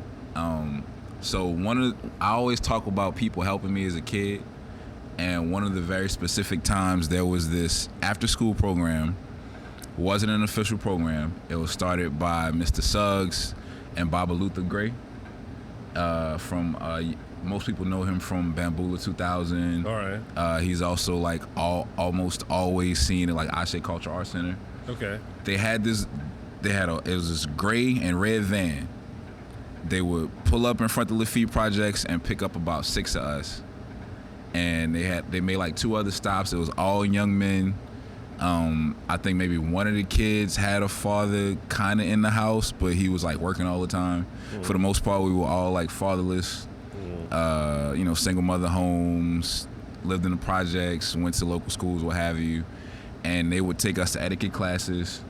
So I always talk about people helping me as a kid, and one of the very specific times there was this after-school program. It wasn't an official program. It was started by Mr. Suggs and Baba Luther Gray. Most people know him from Bambula 2000. All right. He's also like almost always seen at like Ashe Cultural Arts Center. Okay. It was this gray and red van. They would pull up in front of the Lafitte Projects and pick up about 6 of us. And they made like 2 other stops. It was all young men. I think maybe one of the kids had a father kind of in the house, but he was like working all the time. For the most part, we were all like fatherless, single mother homes, lived in the projects, went to local schools, what have you. And they would take us to etiquette classes,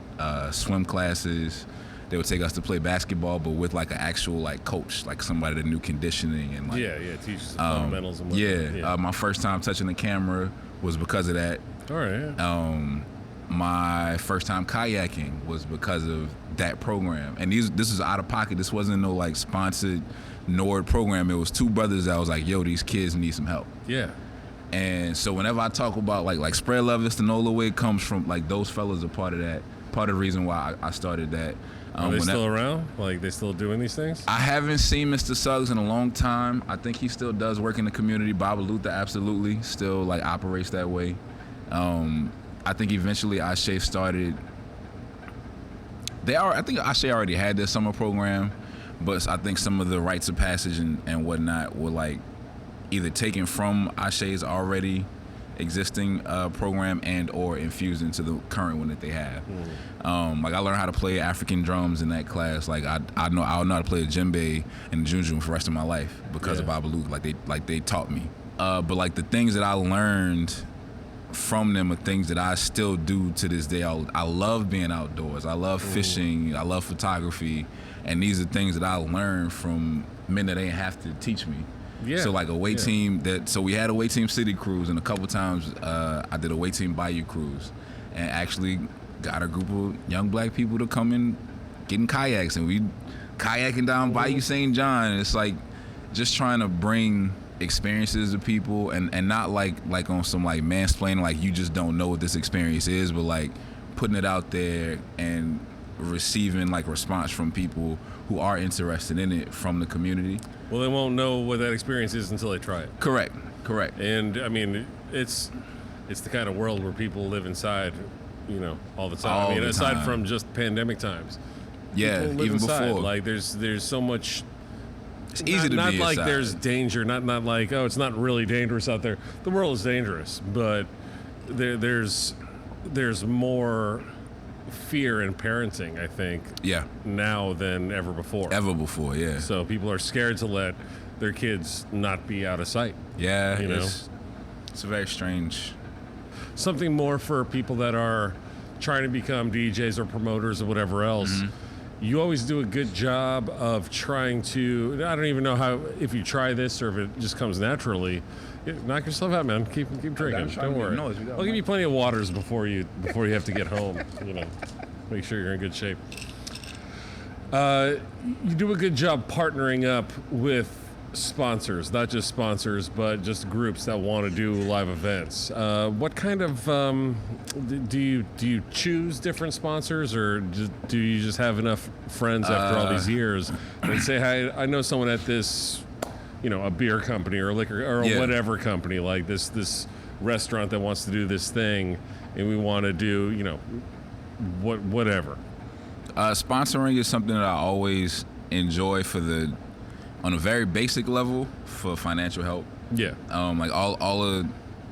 swim classes. They would take us to play basketball, but with like an actual like coach, like somebody that knew conditioning and like teach us the fundamentals and whatnot. My first time touching the camera was because of that. All right. My first time kayaking was because of that program, and this was out of pocket. This wasn't no like sponsored NORD program. It was 2 brothers that was like, yo, these kids need some help. Yeah. And so whenever I talk about like Spread Love Is the Nola Way, comes from like those fellas are part of that. Part of the reason why I started that. Are they still around? Like, they still doing these things? I haven't seen Mr. Suggs in a long time. I think he still does work in the community. Baba Luther absolutely still like operates that way. I think eventually Ashe started. I think Ashe already had their summer program, but I think some of the rites of passage and whatnot were like either taken from Ashe's already existing program and or infused into the current one that they have. Like I learned how to play African drums in that class. Like I'll know how to play a djembe and junjun for the rest of my life because of Babalu. Like they taught me. But like the things that I learned from them are things that I still do to this day. I love being outdoors. I love fishing. I love photography, and these are things that I learned from men that ain't have to teach me. Yeah. So like a weight team so we had a weight team city cruise, and a couple times I did a weight team bayou cruise, and actually got a group of young black people to come in getting kayaks, and we kayaking down Bayou St. John. And it's like just trying to bring experiences to people, and not like on some like mansplaining, like you just don't know what this experience is, but like putting it out there and receiving like response from people who are interested in it from the community. Well, they won't know what that experience is until they try it. Correct. And I mean, it's the kind of world where people live inside, all the time. Aside from just pandemic times. Yeah, even inside. before. Like there's so much. It's easy to not be like inside. There's danger. Not like it's not really dangerous out there. The world is dangerous, but there's more fear in parenting, I think. Yeah. Now than ever before. Yeah. So people are scared to let their kids not be out of sight. Yeah. It's very strange. Something more for people that are trying to become DJs or promoters or whatever else. you always do a good job of trying to. I don't even know how if you try this or if it just comes naturally. Knock yourself out, man. Keep drinking. Don't worry. I'll give you plenty of waters before you have to get home. Make sure you're in good shape. You do a good job partnering up with sponsors, not just sponsors, but just groups that want to do live events. What kind of do you choose different sponsors, or do you just have enough friends after all these years and say, "Hey, I know someone at this, a beer company or a liquor or a whatever company, like this restaurant that wants to do this thing, and we want to do, whatever." Sponsoring is something that I always enjoy on a very basic level for financial help. Yeah. Like all the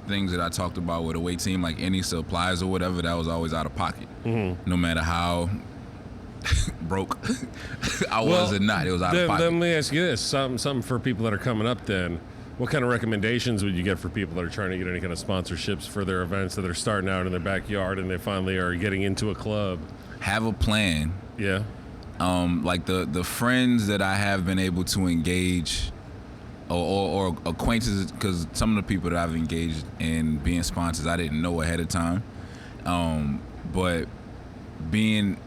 things that I talked about with away team, like any supplies or whatever, that was always out of pocket. Mm-hmm. No matter how broke I was or not, it was out of pocket. Then let me ask you this: something for people that are coming up. Then, what kind of recommendations would you get for people that are trying to get any kind of sponsorships for their events that are starting out in their backyard and they finally are getting into a club? Have a plan. Yeah. Like the friends that I have been able to engage or acquaintances, because some of the people that I've engaged in being sponsors I didn't know ahead of time, but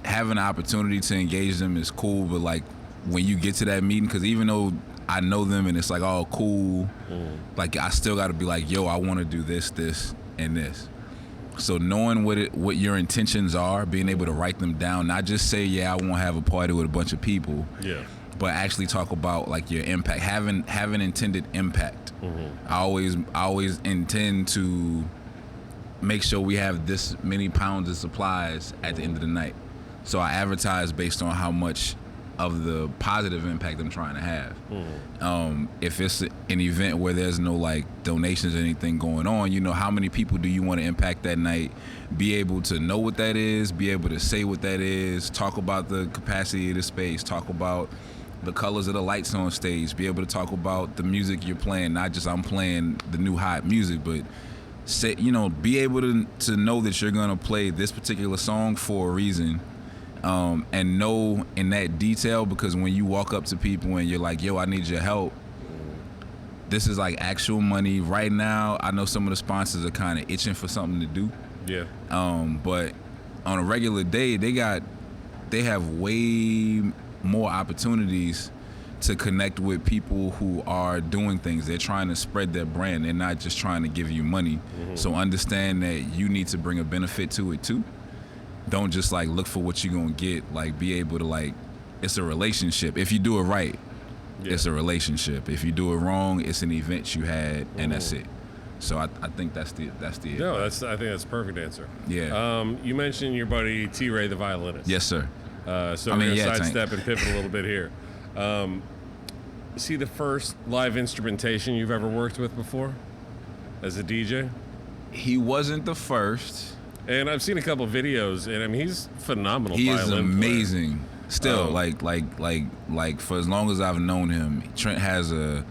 having the opportunity to engage them is cool. But like when you get to that meeting, because even though I know them and it's like, oh, cool, like I still got to be like, yo, I want to do this and this. So knowing what your intentions are, being able to write them down, not just say, yeah, I want to have a party with a bunch of people, but actually talk about like your impact, having intended impact. Mm-hmm. I always intend to make sure we have this many pounds of supplies at the end of the night. So I advertise based on how much of the positive impact I'm trying to have. Mm-hmm. If it's an event where there's no like donations or anything going on, how many people do you want to impact that night? Be able to know what that is, be able to say what that is, talk about the capacity of the space, talk about the colors of the lights on stage, be able to talk about the music you're playing, not just I'm playing the new hot music, but say, be able to know that you're gonna play this particular song for a reason. And know in that detail, because when you walk up to people and you're like, yo, I need your help, this is like actual money right now. I know some of the sponsors are kind of itching for something to do. Yeah. But on a regular day, they have way more opportunities to connect with people who are doing things. They're trying to spread their brand. They're not just trying to give you money. Mm-hmm. So understand that you need to bring a benefit to it too. Don't just like look for what you're gonna get. Like be able to like, it's a relationship. If you do it right, it's a relationship. If you do it wrong, it's an event you had, and that's it. So I think that's the no. I think that's a perfect answer. Yeah. You mentioned your buddy T-Ray, the violinist. Yes, sir. So we're gonna sidestep and pivot a little bit here. Is he the first live instrumentation you've ever worked with before, as a DJ? He wasn't the first. And I've seen a couple videos, and I mean, he's phenomenal. He is amazing. Player. Still, like for as long as I've known him, Trent has a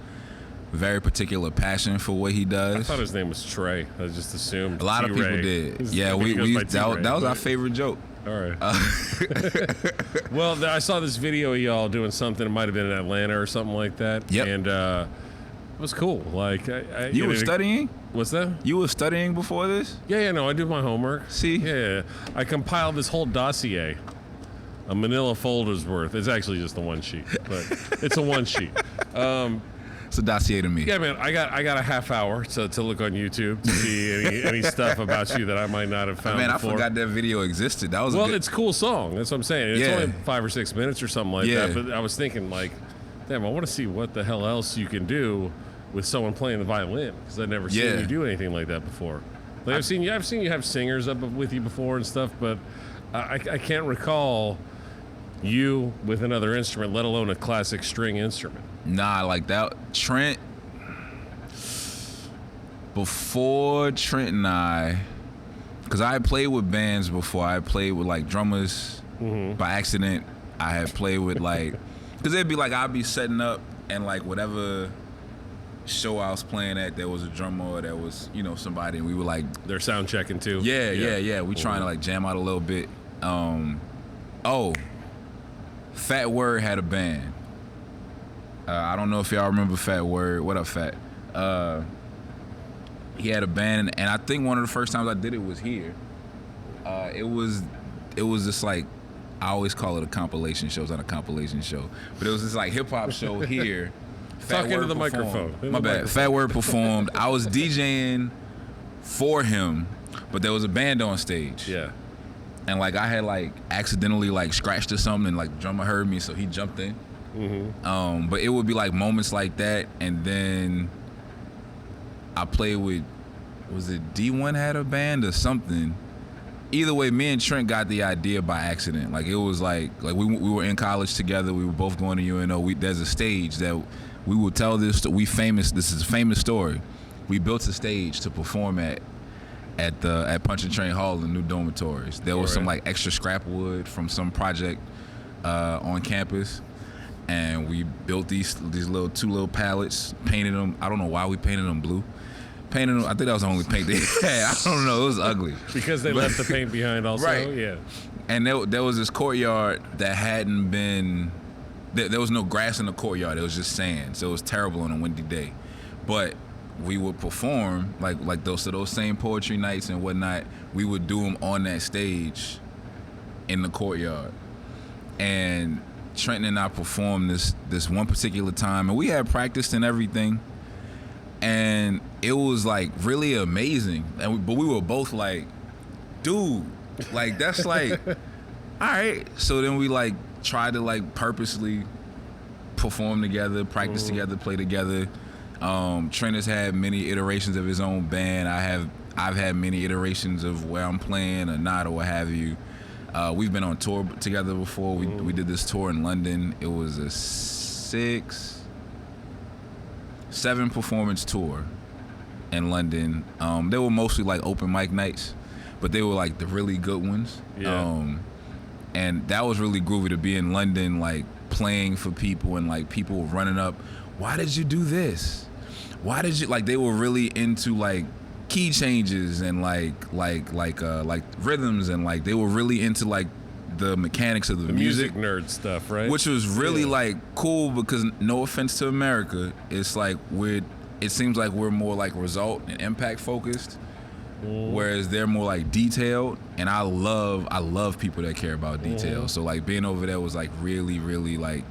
very particular passion for what he does. I thought his name was Trey. I just assumed. A lot of people did. Yeah, that was our favorite joke. All right. Well, I saw this video of y'all doing something. It might have been in Atlanta or something like that. Yep. And it was cool. Like you were studying. What's that? You were studying before this? Yeah, no, I do my homework. See? Yeah, I compiled this whole dossier, a manila folder's worth. It's actually just the one sheet, but it's a one sheet. It's a dossier to me. Yeah, man, I got a half hour to look on YouTube to see any stuff about you that I might not have found before. I forgot that video existed. That was it's a cool song. That's what I'm saying. It's only 5 or 6 minutes or something like that, but I was thinking like, damn, I want to see what the hell else you can do with someone playing the violin, because I've never seen you do anything like that before. Like I've seen you have singers up with you before and stuff, but I can't recall you with another instrument, let alone a classic string instrument. Nah, like that. Trent, before Trent and I, because I had played with bands before. I had played with like drummers by accident. I had played with like, because it'd be like I'd be setting up and like whatever show I was playing at, there was a drummer or there was, somebody, and we were like, they're sound checking too. Yeah. We trying to like jam out a little bit. Fat Word had a band. I don't know if y'all remember Fat Word. What up, Fat? He had a band, and I think one of the first times I did it was here. It was just like, I always call it a compilation show. It's not a compilation show, but it was this like hip hop show here. Talk into the microphone. My bad. Fat Word performed. I was DJing for him, but there was a band on stage. Yeah. And like I had like accidentally like scratched or something, and like the drummer heard me, so he jumped in. Mm-hmm. But it would be like moments like that, and then I played with, was it D1 had a band or something? Either way, me and Trent got the idea by accident. Like it was like we were in college together. We were both going to UNO. There's a stage that we will tell this. This is a famous story. We built a stage to perform at Punch and Train Hall in the new dormitories. There was some like extra scrap wood from some project on campus, and we built these two little pallets, painted them. I don't know why we painted them blue. Painted them. I think that was the only paint they had. I don't know. It was ugly because they left the paint behind. Also, right. Yeah. And there was this courtyard that hadn't been. There was no grass in the courtyard. It was just sand. So it was terrible on a windy day, but we would perform like those same poetry nights and whatnot. We would do them on that stage in the courtyard, and Trenton and I performed this one particular time, and we had practiced and everything, and it was like really amazing. But we were both like, dude, like that's like, all right. So then we like tried to like purposely perform together, practice together, play together. Trent has had many iterations of his own band. I've had many iterations of where I'm playing or not or what have you. We've been on tour together before. We did this tour in London. It was a 7 performance tour in London. They were mostly like open mic nights, but they were like the really good ones. Yeah. And that was really groovy to be in London, like playing for people and like people running up. Why did you do this? Why did you like? They were really into like key changes and like rhythms, and like they were really into like the mechanics of the music nerd stuff, right? Which was really like cool because, no offense to America, it's like it seems like we're more like result and impact focused, whereas they're more like detailed. And I love people that care about detail. So like being over there was like really like.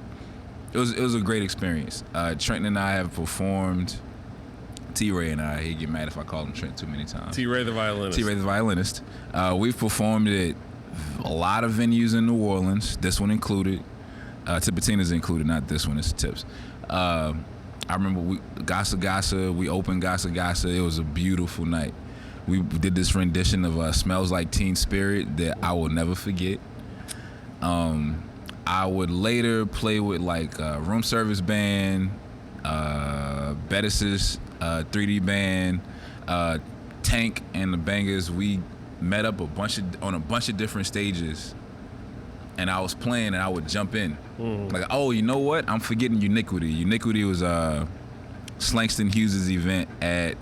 It was a great experience. Trenton and I have performed. T-Ray and I, he'd get mad if I called him Trent too many times. T-Ray the violinist. We've performed at a lot of venues in New Orleans, this one included. Tipitina's included, not this one, it's Tips. I remember Gasa Gasa, we opened Gasa Gasa. It was a beautiful night. We did this rendition of Smells Like Teen Spirit that I will never forget. I would later play with like Room Service Band, Bettis's 3D Band, Tank and the Bangers. We met up on a bunch of different stages, and I was playing and I would jump in. Like, oh, you know what? I'm forgetting Uniquity. Uniquity was Slangston Hughes' event at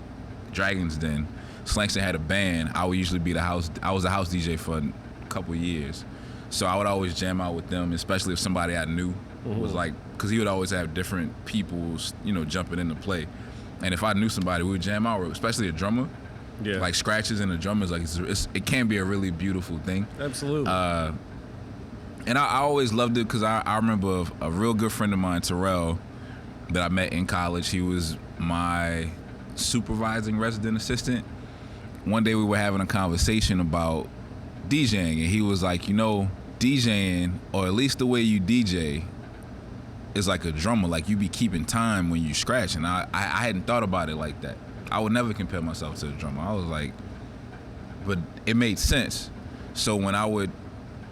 Dragon's Den. Slangston had a band. I would usually be I was a house DJ for a couple years. So I would always jam out with them, especially if somebody I knew was like, because he would always have different people, jumping into play. And if I knew somebody, we would jam out, especially a drummer. Yeah. Like scratches and the drummers, like it can be a really beautiful thing. Absolutely. And I always loved it because I remember a real good friend of mine, Terrell, that I met in college. He was my supervising resident assistant. One day we were having a conversation about DJing, and he was like, DJing, or at least the way you DJ, is like a drummer. Like you be keeping time when you scratch, and I hadn't thought about it like that. I would never compare myself to a drummer. I was like, but it made sense. So when I would,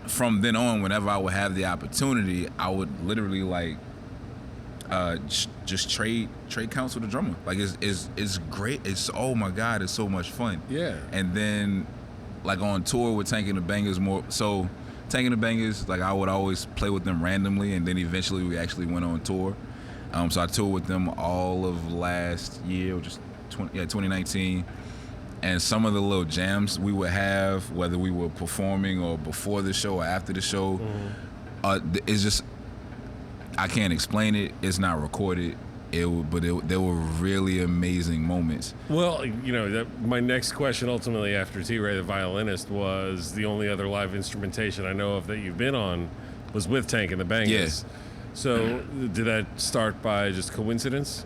from then on, whenever I would have the opportunity, I would literally like just trade counts with a drummer. Like it's great. It's, oh my God, it's so much fun. Yeah. And then like on tour with Tank and the Bangers more. So Tank and the Bangers, like I would always play with them randomly, and then eventually we actually went on tour. So I toured with them all of last year, just 2019. And some of the little jams we would have, whether we were performing or before the show or after the show, it's just I can't explain it. It's not recorded. There were really amazing moments. Well, my next question ultimately after T-Ray the violinist was the only other live instrumentation I know of that you've been on was with Tank and the Bangers. Yeah. So did that start by just coincidence?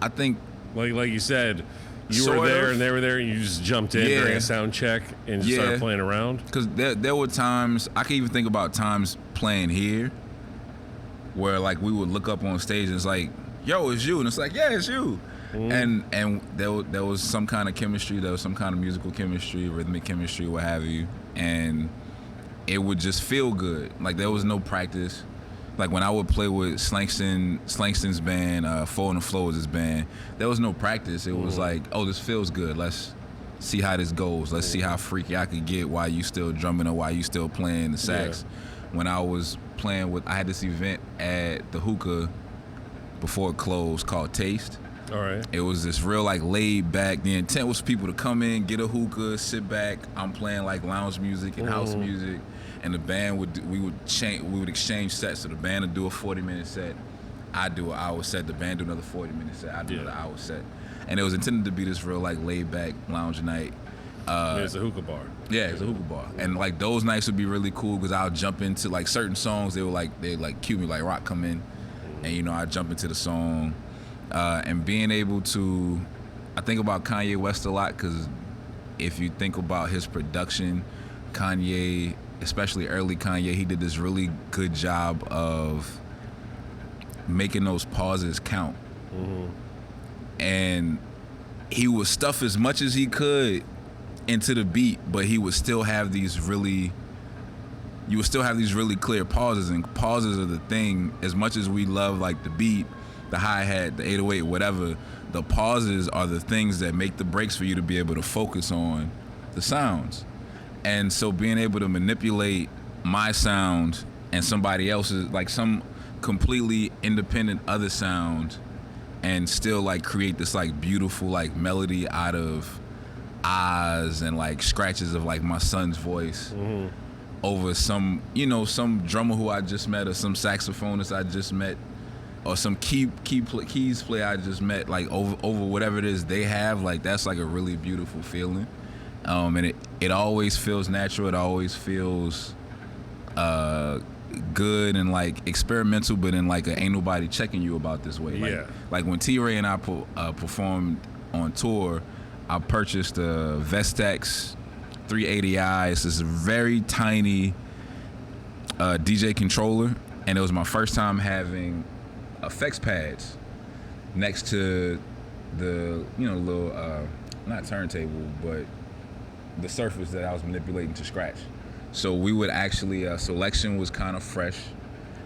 I think, like you said, you were sort there of. and they were there and you just jumped in during a sound check and just started playing around? Because there were times, I can even think about times playing here where like we would look up on stage and it's like, yo, it's you. And it's like, yeah, it's you. And there was some kind of chemistry. There was some kind of musical chemistry, rhythmic chemistry, what have you. And it would just feel good. Like there was no practice. Like when I would play with Slangston's band, Four on the Floor was his band, there was no practice. It was like, oh, this feels good. Let's see how this goes. Let's see how freaky I could get while you still drumming or while you still playing the sax. Yeah. When I was playing I had this event at the Hookah before it closed called Taste. All right. It was this real like laid back. The intent was for people to come in, get a hookah, sit back. I'm playing like lounge music and house music, and the band we would exchange sets. So the band would do a 40-minute set. I do an hour set. The band do another 40-minute set. I do another hour set. And it was intended to be this real like laid back lounge night. It's a hookah bar. Yeah, it's a hookah bar. And like those nights would be really cool because I'll jump into like certain songs. They'd cue me like rock come in, and I jump into the song. And being able to, I think about Kanye West a lot because if you think about his production, Kanye, especially early Kanye, he did this really good job of making those pauses count. And he would stuff as much as he could into the beat, but he would still have these really clear pauses, and pauses are the thing. As much as we love like the beat, the hi-hat, the 808, whatever, the pauses are the things that make the breaks for you to be able to focus on the sounds. And so being able to manipulate my sound and somebody else's, like some completely independent other sound, and still like create this like beautiful like melody out of ahs and like scratches of like my son's voice over some drummer who I just met or some saxophonist I just met or some keys player I just met, like over whatever it is they have, like that's like a really beautiful feeling. And it always feels natural. It always feels good and like experimental, but in like ain't nobody checking you about this way. Like when T-Ray and I performed on tour, I purchased a Vestax 380i. It's this very tiny DJ controller, and it was my first time having effects pads next to the little not turntable, but the surface that I was manipulating to scratch. So we would actually selection was kind of fresh,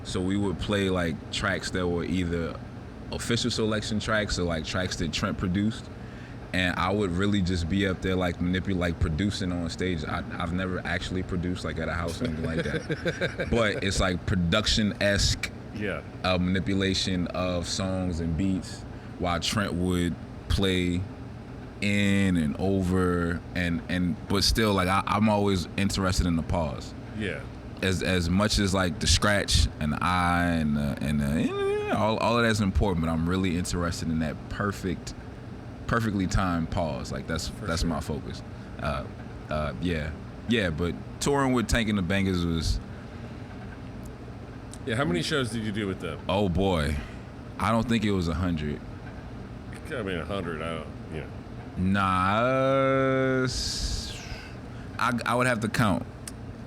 so we would play like tracks that were either official selection tracks or like tracks that Trent produced, and I would really just be up there like producing on stage. I've never actually produced like at a house or anything like that, but it's like production-esque manipulation of songs and beats while Trent would play in and over and but still like I'm always interested in the pause. As much as like the scratch and the eye and all of that's important, but I'm really interested in that perfectly timed pause. Like that's my focus. But touring with Tank and the Bangers was. How many shows did you do with them? Oh boy, I don't think it was 100. I mean 100. I don't. Nah, I would have to count.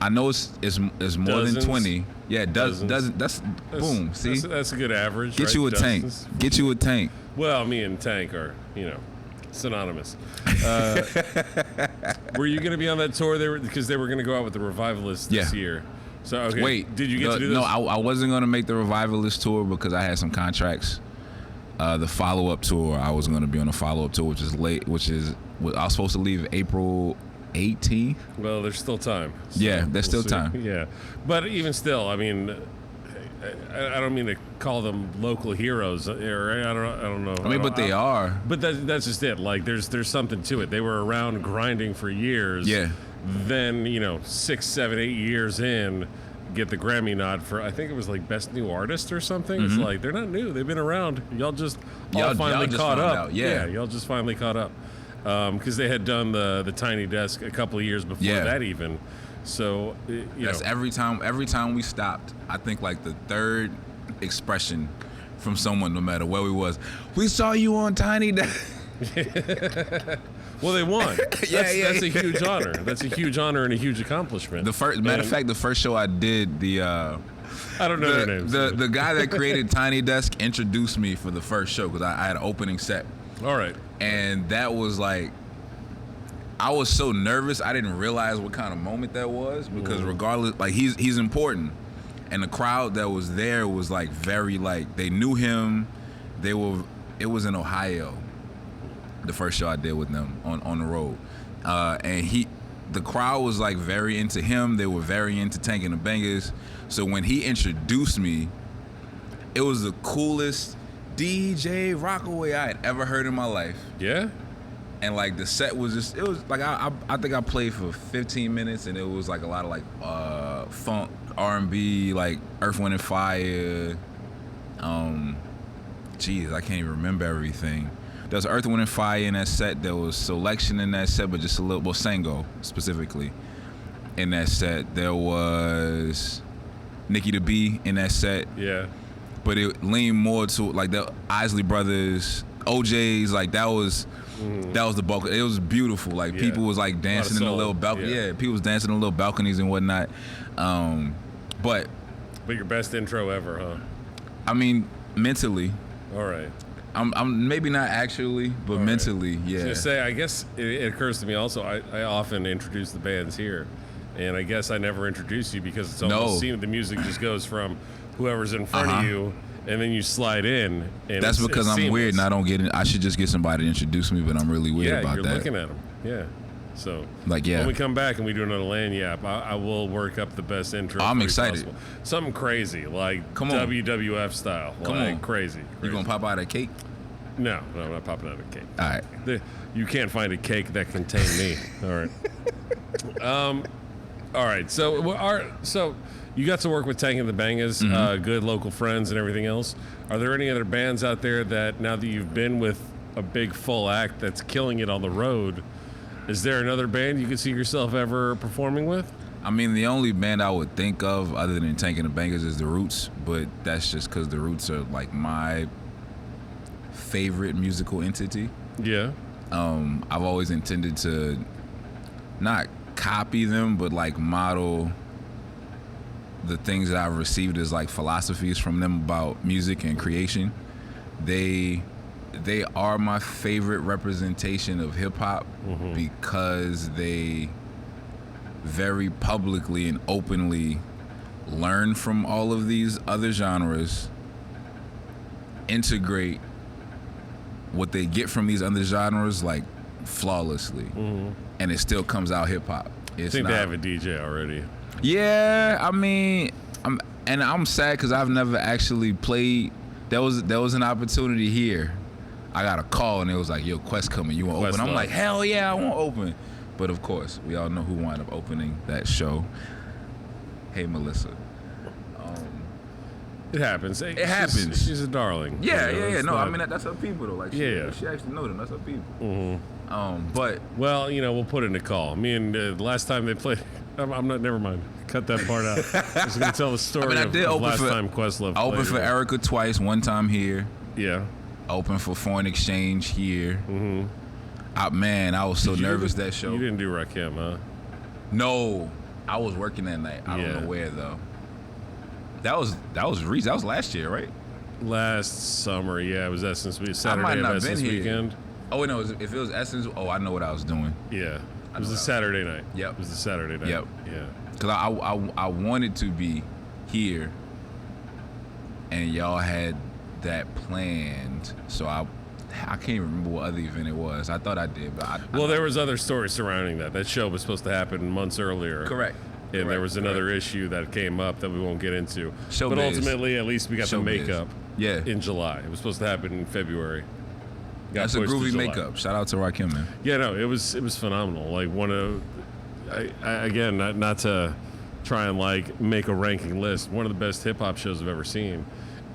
I know it's more than 20. Yeah, dozens. That's boom. See, that's a good average. Get you a Dozens. tank. Get you a tank. Well, me and Tank are synonymous. Were you going to be on that tour? Because they were going to go out with the Revivalists this year. So okay. Wait, did you get to do this? No, I wasn't going to make the Revivalist tour because I had some contracts. The follow-up tour, I was going to be on a follow-up tour, which is I was supposed to leave April 18th. Well, there's still time. So there's still time. Yeah, but even still, I mean, I don't mean to call them local heroes, or I don't know. I mean, but they are. But that's just it. Like, there's something to it. They were around grinding for years. Yeah. Then 6, 7, 8 years in, get the Grammy nod for, I think it was like Best New Artist or something. It's like, they're not new. They've been around. Y'all just finally just caught found up. out, yeah. Y'all just finally caught up. Because they had done the Tiny Desk a couple of years before that even. So, That's every time we stopped, I think like the third expression from someone, no matter where we was, we saw you on Tiny Desk. Well, they won. That's a huge honor. That's a huge honor and a huge accomplishment. Matter of fact, the first show I did, I don't know their names. The guy that created Tiny Desk introduced me for the first show because I had an opening set. All right. And that was like, I was so nervous, I didn't realize what kind of moment that was because regardless, like he's important. And the crowd that was there was like very like, they knew him. It was in Ohio, the first show I did with them on the road. And the crowd was like very into him. They were very into Tank and the Bangers. So when he introduced me, it was the coolest DJ Rockaway I had ever heard in my life. Yeah? And like the set was just, it was like, I think I played for 15 minutes and it was like a lot of like funk, R&B, like Earth, Wind and Fire. I can't even remember everything. There was Earth, Wind and Fire in that set. There was Selection in that set, but just a little, well, Sango specifically in that set. There was Nikki the B in that set. Yeah. But it leaned more to like the Isley Brothers, OJ's, like that was the bulk. It was beautiful. Like people was like dancing in the little balcony. Yeah, people was dancing in the little balconies and whatnot. But your best intro ever, huh? I mean, mentally. All right. I'm maybe not actually, but mentally, yeah. I was gonna say, I guess it occurs to me also, I often introduce the bands here, and I guess I never introduce you because it's almost the music just goes from whoever's in front of you, and then you slide in. And that's because I'm seamless. weird and I don't get it. I should just get somebody to introduce me, but I'm really weird about that. Yeah, you're looking at them. Yeah. So when we come back and we do another land yap, I will work up the best intro. I'm excited. Possible. Something crazy, like WWF style. Crazy. You gonna pop out a cake? No, I'm not popping out a cake. All right. You can't find a cake that contained me. All right. All right. So you got to work with Tank and the Bangers, good local friends and everything else. Are there any other bands out there that now that you've been with a big full act that's killing it on the road, is there another band you could see yourself ever performing with? I mean, the only band I would think of other than Tank and the Bangers is The Roots, but that's just because The Roots are like my favorite musical entity. Yeah. I've always intended to not copy them, but like model the things that I've received as like philosophies from them about music and creation. They are my favorite representation of hip hop because they very publicly and openly learn from all of these other genres, integrate what they get from these other genres like flawlessly, and it still comes out hip hop. I think they have a DJ already. Yeah, I mean, I'm sad because I've never actually played. There was an opportunity here. I got a call and it was like, "Yo, Quest coming, you want to open?" I'm like, "Hell yeah, I want to open." But of course, we all know who wound up opening that show. Hey, Melissa. It happens. It happens. She's a darling. Yeah. No, I mean that's her people though. Like, she actually know them. That's her people. But well, we'll put in a call. Me and the last time they played, I'm not. Never mind. Cut that part out. I was going to tell the story. I did open last for, time Questlove. I opened for Erica twice. One time here. Yeah. Open for Foreign Exchange here. I was so nervous that show. You didn't do Rakim, huh? No, I was working that night. I don't know where though. That was last year, right? Last summer, yeah. It was Essence Week. Saturday I might not of Essence been here. Weekend. Oh no, if it was Essence, I know what I was doing. Yeah, it was the Saturday night. Yep, it was the Saturday night. Yep, yeah. Because I wanted to be here, and y'all had that planned, so I can't even remember what other event it was. I thought I did, but there was other stories surrounding that. That show was supposed to happen months earlier. Correct. And there was another issue that came up that we won't get into. Showbiz. But ultimately, at least we got the makeup. Yeah. In July, it was supposed to happen in February. That's a groovy makeup. Shout out to Rakim, man. Yeah, no, it was phenomenal. Like one of, again, not to try and like make a ranking list. One of the best hip hop shows I've ever seen.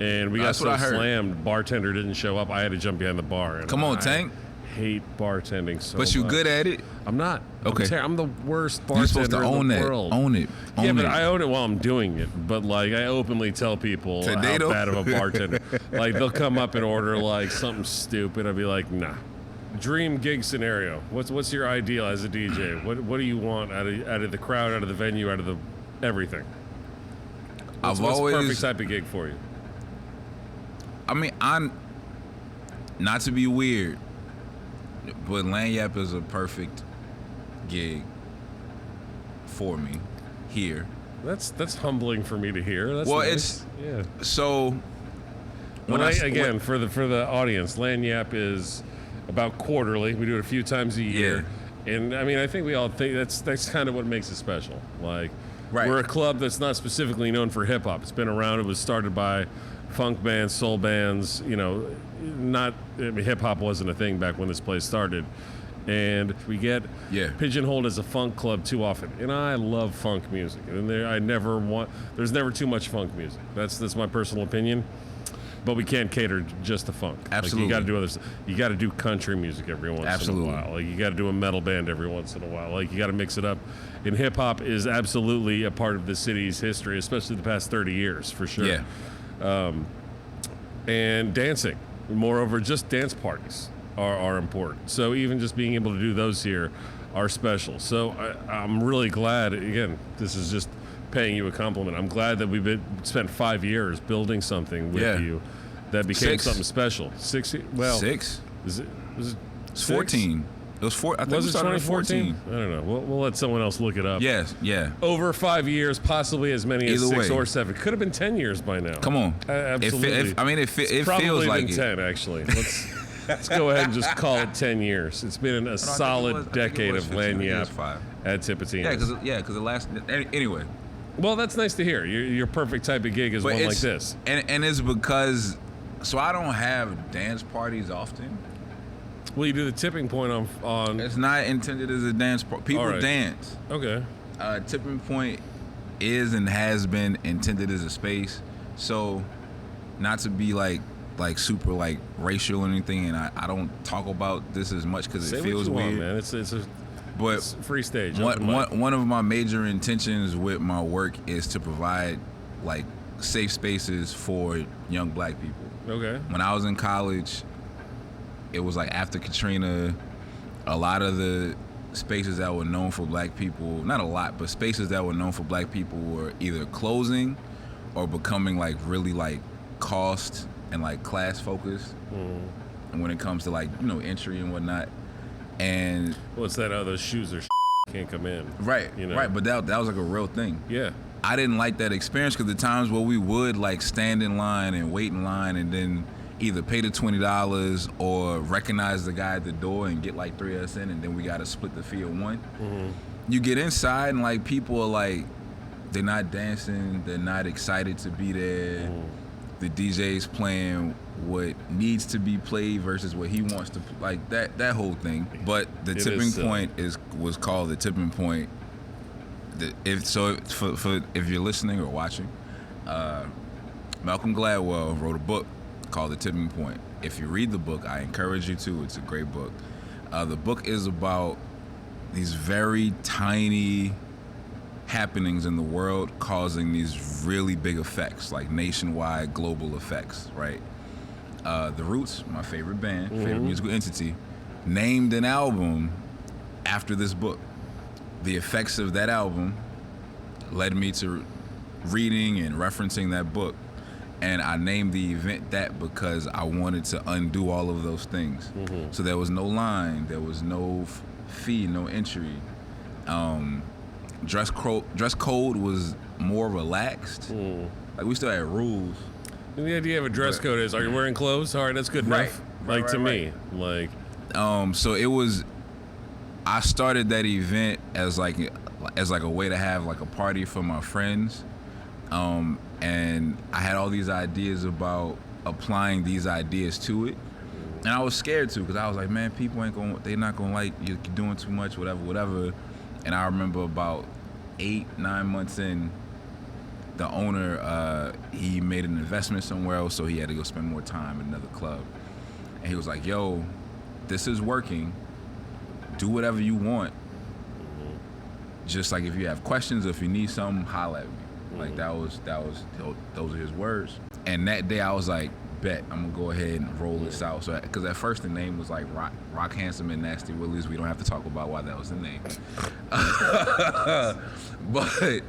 And we got That's what so I heard. slammed, bartender didn't show up. I had to jump behind the bar. And Come on, I Tank. hate bartending so But you much. good at it? I'm not. Okay. I'm the worst You're bartender supposed to own in the that. world. Own it. Yeah, Own but it. I own it while I'm doing it. But like, I openly tell people Today, how though? bad of a bartender. Like, they'll come up and order like something stupid. I'll be like, nah. Dream gig scenario. What's your ideal as a DJ? What do you want out of the crowd, out of the venue, out of the everything? What's the perfect type of gig for you? I mean, I'm not to be weird, but Lanyap is a perfect gig for me here. That's humbling for me to hear. That's Well, nice. yeah. So When again, for the audience, Lanyap is about quarterly. We do it a few times a year. And I mean, I think we all think that's kind of what makes it special. Like, Right. we're a club that's not specifically known for hip hop. It's been around. It was started by funk bands, soul bands. You know, hip hop wasn't a thing back when this place started. And we get pigeonholed as a funk club too often. And I love funk music. And there's never too much funk music. That's my personal opinion. But we can't cater just to funk. Absolutely. Like, you got to do other stuff. You got to do country music every once in a while. Like, you got to do a metal band every once in a while. Like, you got to mix it up. And hip hop is absolutely a part of the city's history, especially the past 30 years, for sure. Yeah. And dancing. Moreover, just dance parties are important. So even just being able to do those here are special. So I'm really glad, again, this is just paying you a compliment. I'm glad that we've spent 5 years building something with you that became something special. 6? Well, 6? Was it It's 14. It was 4. I think Was we it started at 2014? 14. I don't know. We'll let someone else look it up. Yes, yeah. Over 5 years, possibly as many as Either 6 way. or 7. Could have been 10 years by now. Come on. Absolutely. It Probably feels like been it. 10, actually. Let's go ahead and just call it 10 years. It's been a solid decade of Lanyap at Tipitina's. Yeah, because the last. Anyway. Well, that's nice to hear. Your perfect type of gig is one like this. And it's because. So I don't have dance parties often. Well, you do the tipping point on. It's not intended as a dance party. People dance. Okay. Tipping point is and has been intended as a space. So, not to be like super like racial or anything, and I don't talk about this as much because it feels weird. Man. It's a free stage. One of my major intentions with my work is to provide like safe spaces for young black people. Okay. When I was in college, it was like after Katrina, a lot of the spaces that were known for black people, not a lot, but spaces that were known for black people were either closing or becoming like really like cost and like class focused. And when it comes to like, entry and whatnot. And what's that? Those shoes can't come in. Right. Right. But that was like a real thing. Yeah. I didn't like that experience because the times where we would like stand in line and wait in line and then either pay the $20 or recognize the guy at the door and get like 3 of us in, and then we got to split the fee of one. You get inside and like people are like, they're not dancing, they're not excited to be there. The DJ's playing what needs to be played versus what he wants to like that whole thing. But the tipping point was called the tipping point. If you're listening or watching, Malcolm Gladwell wrote a book called The Tipping Point. If you read the book, I encourage you to. It's a great book. The book is about these very tiny happenings in the world causing these really big effects, like nationwide global effects, right? The Roots, my favorite band, favorite musical entity, named an album after this book. The effects of that album led me to reading and referencing that book. And I named the event that because I wanted to undo all of those things. So there was no line, there was no fee, no entry. Dress code was more relaxed. Like we still had rules. And the idea of a dress code is, are you wearing clothes? All right, that's good enough. Like to me, like. So it was. I started that event as like a way to have like a party for my friends, and I had all these ideas about applying these ideas to it, and I was scared to because I was like, man, people they're not gonna like you're doing too much, whatever. And I remember about 8-9 months in, the owner, he made an investment somewhere else, so he had to go spend more time in another club. And he was like, yo, this is working. Do whatever you want. Just like if you have questions or if you need something, holla at me. Like those are his words. And that day I was like, bet, I'm gonna go ahead and roll this out. So, because at first the name was like Rock Handsome and Nasty Willies. We don't have to talk about why that was the name. But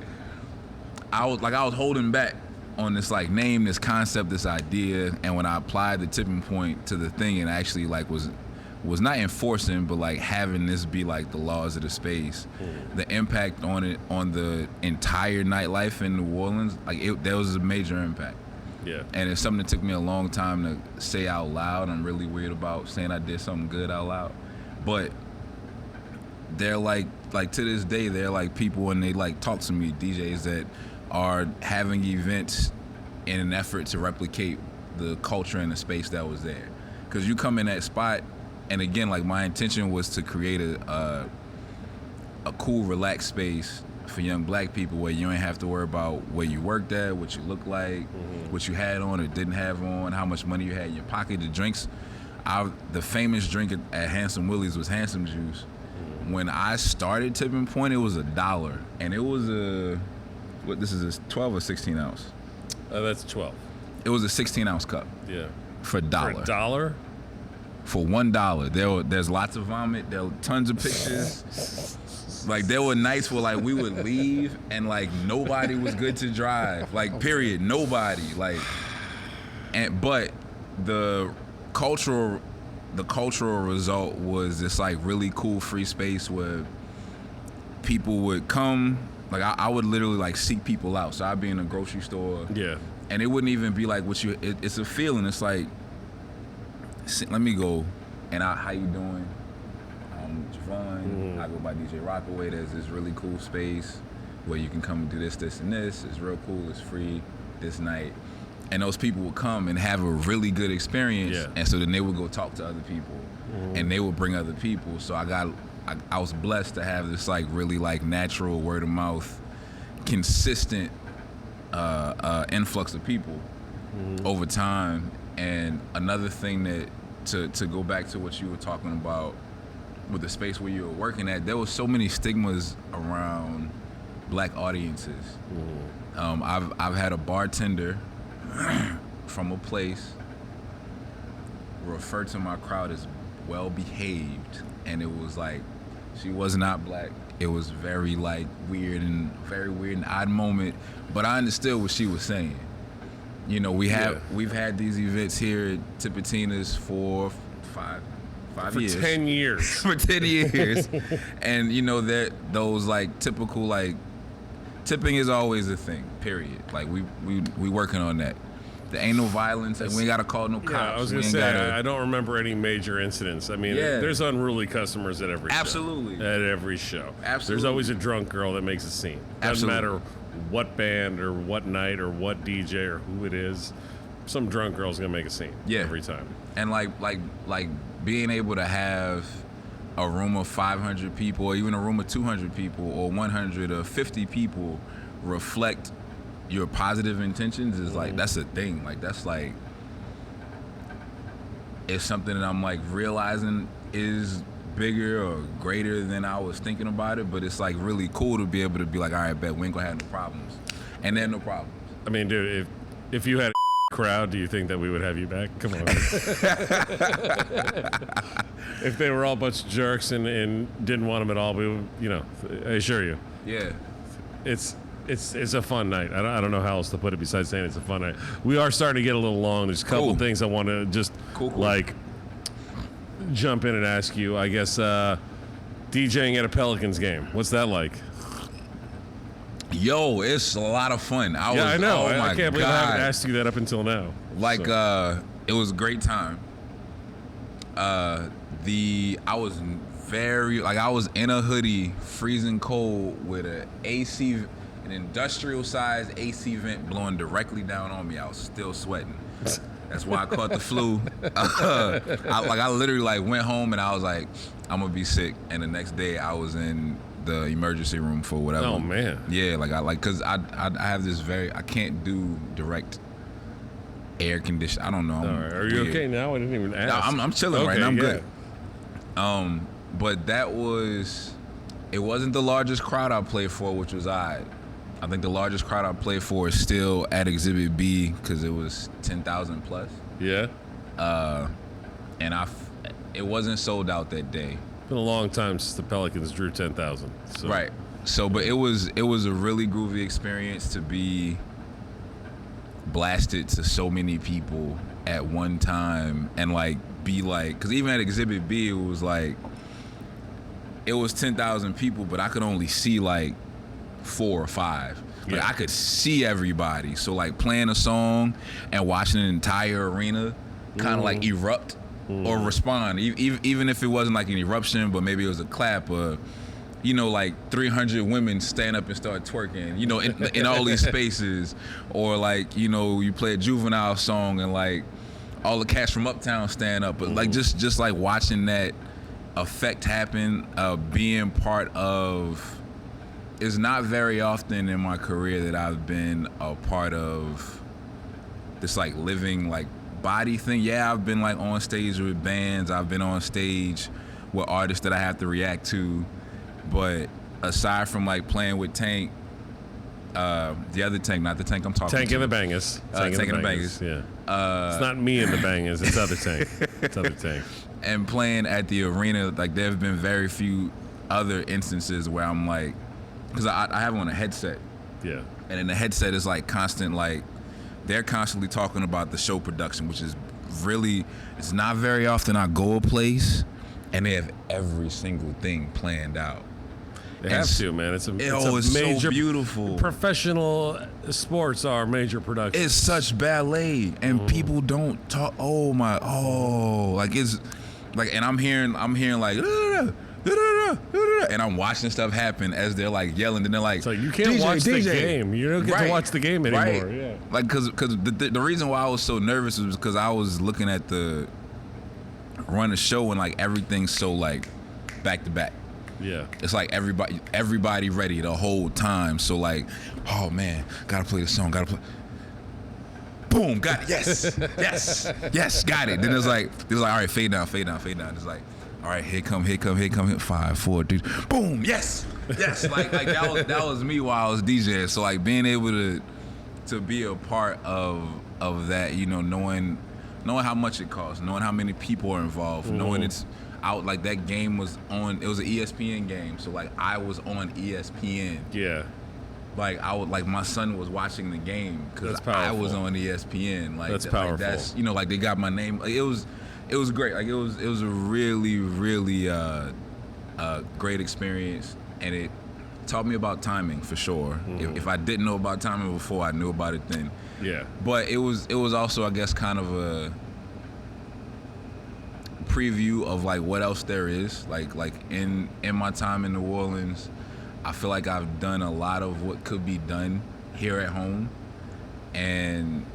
I was holding back on this like name, this concept, this idea. And when I applied the tipping point to the thing, and actually like was not enforcing, but like having this be like the laws of the space, the impact on it, on the entire nightlife in New Orleans, like there was a major impact. Yeah. And it's something that took me a long time to say out loud. I'm really weird about saying I did something good out loud. But they're like to this day, they're like people, and they like talk to me, DJs that are having events in an effort to replicate the culture and the space that was there. Because you come in that spot, and again, like my intention was to create a cool, relaxed space for young black people where you ain't have to worry about where you worked at, what you look like, what you had on or didn't have on, how much money you had in your pocket. The drinks, the famous drink at Handsome Willie's was Handsome Juice. When I started Tipping Point, it was $1, and it was this is a 12 or 16 ounce? That's 12. It was a 16-ounce cup. Yeah. For $1. For $1? For $1. There's lots of vomit. There were tons of pictures. Like, there were nights where, like, we would leave and, like, nobody was good to drive. Like, period. Nobody. Like, but the cultural result was this, like, really cool free space where people would come. Like, I would literally, like, seek people out. So I'd be in a grocery store. Yeah. And it wouldn't even be like it's a feeling. It's like, let me go. And how you doing? I'm Jevon. I go by DJ Rockaway. There's this really cool space where you can come and do this, and this. It's real cool. It's free this night. And those people would come and have a really good experience. Yeah. And so then they would go talk to other people. And they would bring other people. So I was blessed to have this like really like natural word of mouth, consistent influx of people over time. And another thing that to go back to what you were talking about with the space where you were working at, there was so many stigmas around black audiences. I've had a bartender from a place refer to my crowd as well behaved, and it was like she was not black. It was very like weird and odd moment, but I understood what she was saying. You know, we've had these events here at Tipitina's for five years. 10 years. For 10 years. And you know that those like typical like tipping is always a thing, period. Like we working on that. There ain't no violence, and we ain't gotta call no cops. Yeah, I was gonna say, I don't remember any major incidents. I mean, there's unruly customers at every show. Absolutely. At every show. Absolutely. There's always a drunk girl that makes a scene. Doesn't matter what band or what night or what DJ or who it is, some drunk girl's gonna make a scene every time. And like being able to have a room of 500 people, or even a room of 200 people, or 100 or 50 people reflect your positive intentions is like, that's a thing. Like, that's like, it's something that I'm like realizing is bigger or greater than I was thinking about it, but it's like really cool to be able to be like, all right, bet we ain't gonna have no problems. And there are no problems. I mean, dude, if you had a crowd, do you think that we would have you back? Come on. If they were all a bunch of jerks and didn't want them at all, we would, I assure you. Yeah. It's a fun night. I don't know how else to put it besides saying it's a fun night. We are starting to get a little long. There's a couple things I want to just like jump in and ask you. I guess DJing at a Pelicans game. What's that like? Yo, it's a lot of fun. I know. Oh I can't believe I haven't asked you that up until now. Like, it was a great time. I was in a hoodie, freezing cold, with an industrial-sized AC vent blowing directly down on me. I was still sweating. That's why I caught the flu. I literally went home and I was like, I'm gonna be sick. And the next day I was in the emergency room for whatever. Oh man. Yeah, cause I have this I can't do direct air condition. I don't know. All right. Are you weird. okay now? I didn't even ask. No, I'm chilling okay, right now. I'm yeah. good. But it wasn't the largest crowd I played for, which was I think the largest crowd I played for is still at Exhibit B because it was 10,000 plus. Yeah. And it wasn't sold out that day. Been a long time since the Pelicans drew 10,000. So. Right. So, but it was a really groovy experience to be blasted to so many people at one time and because even at Exhibit B, it was 10,000 people, but I could only see 4 or 5. But Yeah. I could see everybody. So playing a song and watching an entire arena kind of erupt or respond, even if it wasn't an eruption, but maybe it was a clap or 300 women stand up and start twerking, in all these spaces, or you play a Juvenile song and all the cats from Uptown stand up, but just watching that effect happen, being part of. It's not very often in my career that I've been a part of this living body thing. Yeah, I've been on stage with bands. I've been on stage with artists that I have to react to. But aside from playing with Tank, the other Tank, not the Tank I'm talking Tank to. and the Bangers. Tank and the Bangers. Yeah. It's not me and the Bangers. It's other Tank. It's other Tank. And playing at the arena, there have been very few other instances where I'm because I have on a headset. Yeah. And in the headset is constant, they're constantly talking about the show production, which is really, it's not very often I go a place and they have every single thing planned out. They have to, man. It's a it's major, so beautiful. Professional sports are major production. It's such ballet, and people don't talk. It's and I'm hearing and I'm watching stuff happen as they're yelling, and they're so you can't watch the game. You don't get to watch the game anymore. Right. Yeah. Because the reason why I was so nervous was because I was looking at the run of show and everything's so back to back. Yeah. It's everybody ready the whole time. So oh man, gotta play the song, gotta play. Boom, got it. Yes, got it. Then it's all right, fade down. It's all right, here come, 5, 4, 3, boom, yes. That was me while I was DJing. So being able to be a part of that, knowing how much it costs, knowing how many people are involved, knowing it's out, that game was on. It was an ESPN game, so I was on ESPN. Yeah. I would my son was watching the game because I was on ESPN. That's powerful. That's they got my name. It was great. It was a really great experience, and it taught me about timing for sure. If I didn't know about timing before, I knew about it then. Yeah. But it was also, I guess, kind of a preview of what else there is. In my time in New Orleans, I feel I've done a lot of what could be done here at home, and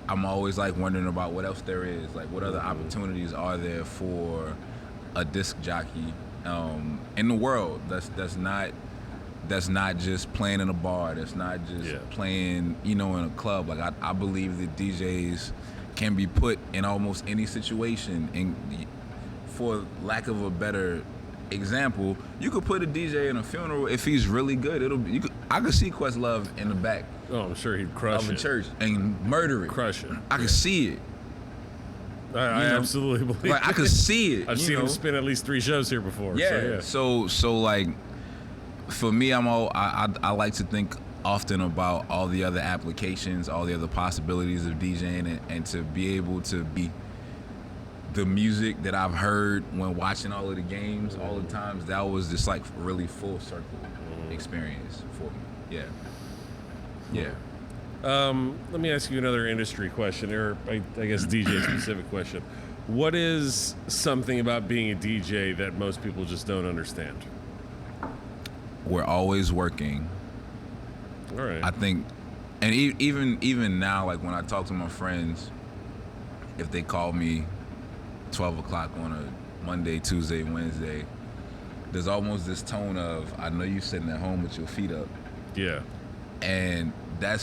I'm always wondering about what else there is, what other opportunities are there for a disc jockey in the world that's not just playing in a bar, that's not just playing in a club. I believe that DJs can be put in almost any situation, and for lack of a better example, you could put a DJ in a funeral if he's really good. I could see Questlove in the back. Oh, I'm sure he'd crush of it. a church and murder it. Crush it. I could see it. I absolutely believe I could see it. I've seen him spin at least 3 shows here before. Yeah. So for me, I like to think often about all the other applications, all the other possibilities of DJing, and to be able to be the music that I've heard when watching all of the games, all the times, that was just really full circle experience for me. Yeah. Let me ask you another industry question, or I guess DJ specific question. What is something about being a DJ that most people just don't understand? We're always working. All right. I think, and even now, when I talk to my friends, if they call me 12 o'clock on a Monday, Tuesday, Wednesday, there's almost this tone of, I know you sitting at home with your feet up. Yeah. And that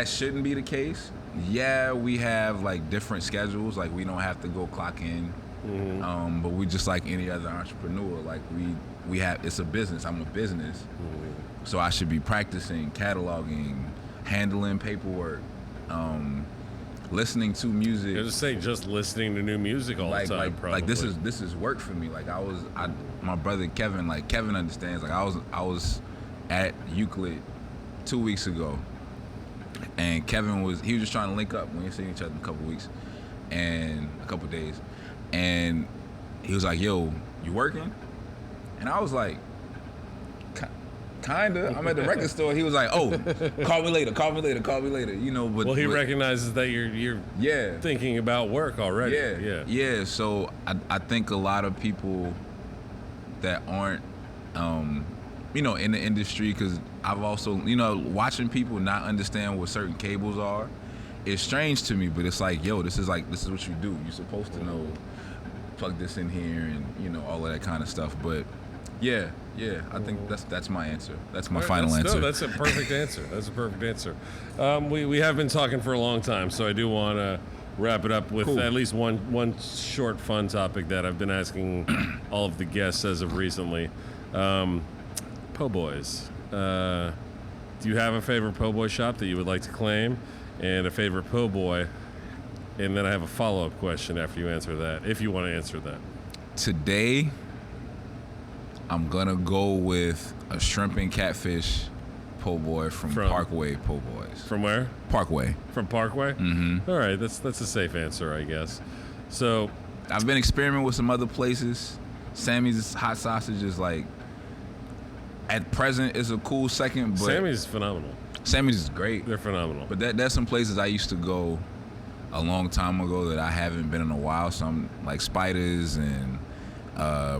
shouldn't be the case. Yeah, we have like different schedules. Like we don't have to go clock in. Mm-hmm. But we just like any other entrepreneur. Like we have, it's a business. I'm a business. Mm-hmm. So I should be practicing, cataloging, handling paperwork, listening to music. I just say just listening to new music all the time. Probably. Like this is work for me. Like my brother Kevin, like Kevin understands. Like I was at Euclid 2 weeks ago, and Kevin was just trying to link up. We ain't seen each other in a couple weeks, and a couple days, and he was like, "Yo, you working?" And I was like, kinda. I'm at the record store. He was like, "Oh, call me later. You know, but he recognizes that you're thinking about work already. Yeah. So I think a lot of people that aren't, in the industry, because I've also, watching people not understand what certain cables are, it's strange to me. But it's like, yo, this is what you do. You're supposed to know, plug this in here, and all of that kind of stuff. But yeah, I think that's my answer. That's my final answer. No, that's a perfect answer. We have been talking for a long time, so I do want to wrap it up with at least one short fun topic that I've been asking all of the guests as of recently. Po' boys. Do you have a favorite po' boy shop that you would like to claim, and a favorite po' boy? And then I have a follow-up question after you answer that, if you want to answer that. Today, I'm gonna go with a shrimp and catfish po' boy from Parkway Po' Boys. From where? Parkway. From Parkway? Mm-hmm. All right, that's a safe answer, I guess. So, I've been experimenting with some other places. Sammy's hot sausage is like, at present, is a cool second. But Sammy's phenomenal. Sammy's is great. They're phenomenal. But there's some places I used to go a long time ago that I haven't been in a while. Some like Spiders and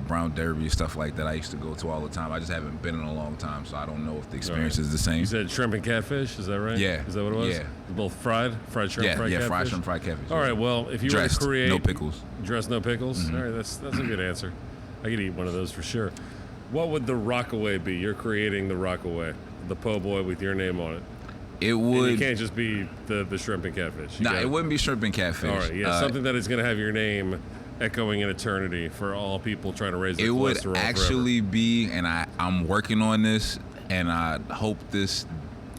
Brown Derby, stuff like that I used to go to all the time. I just haven't been in a long time, so I don't know if the experience is the same. You said shrimp and catfish, is that right? Yeah. Is that what it was? Yeah. Both fried shrimp, fried catfish? Yeah, fried shrimp, fried catfish. All right, well, if you were to create... no pickles. Dressed, no pickles? Mm-hmm. All right, that's a good answer. I could eat one of those for sure. What would the Rockaway be? You're creating the Rockaway, the po' boy with your name on it. It would... And you can't just be the shrimp and catfish. It wouldn't be shrimp and catfish. All right, something that is going to have your name echoing in eternity for all people trying to raise their cholesterol. It would actually be, and I'm working on this, and I hope this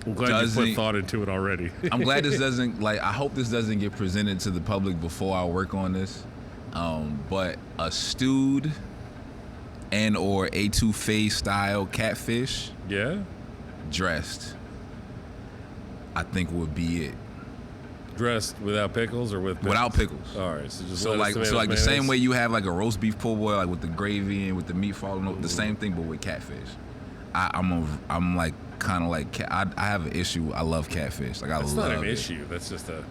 I'm glad you put thought into it already. I'm glad this doesn't, I hope this doesn't get presented to the public before I work on this. But a stewed and or etouffee style catfish, dressed, I think would be it. Dressed without pickles or with pickles? Without pickles. All right, so just like the same way you have like a roast beef po' boy, like with the gravy and with the meat falling over, the same thing but with catfish. I'm like kind of like I have an issue. I love catfish. Like That's love not an it. issue. That's just a.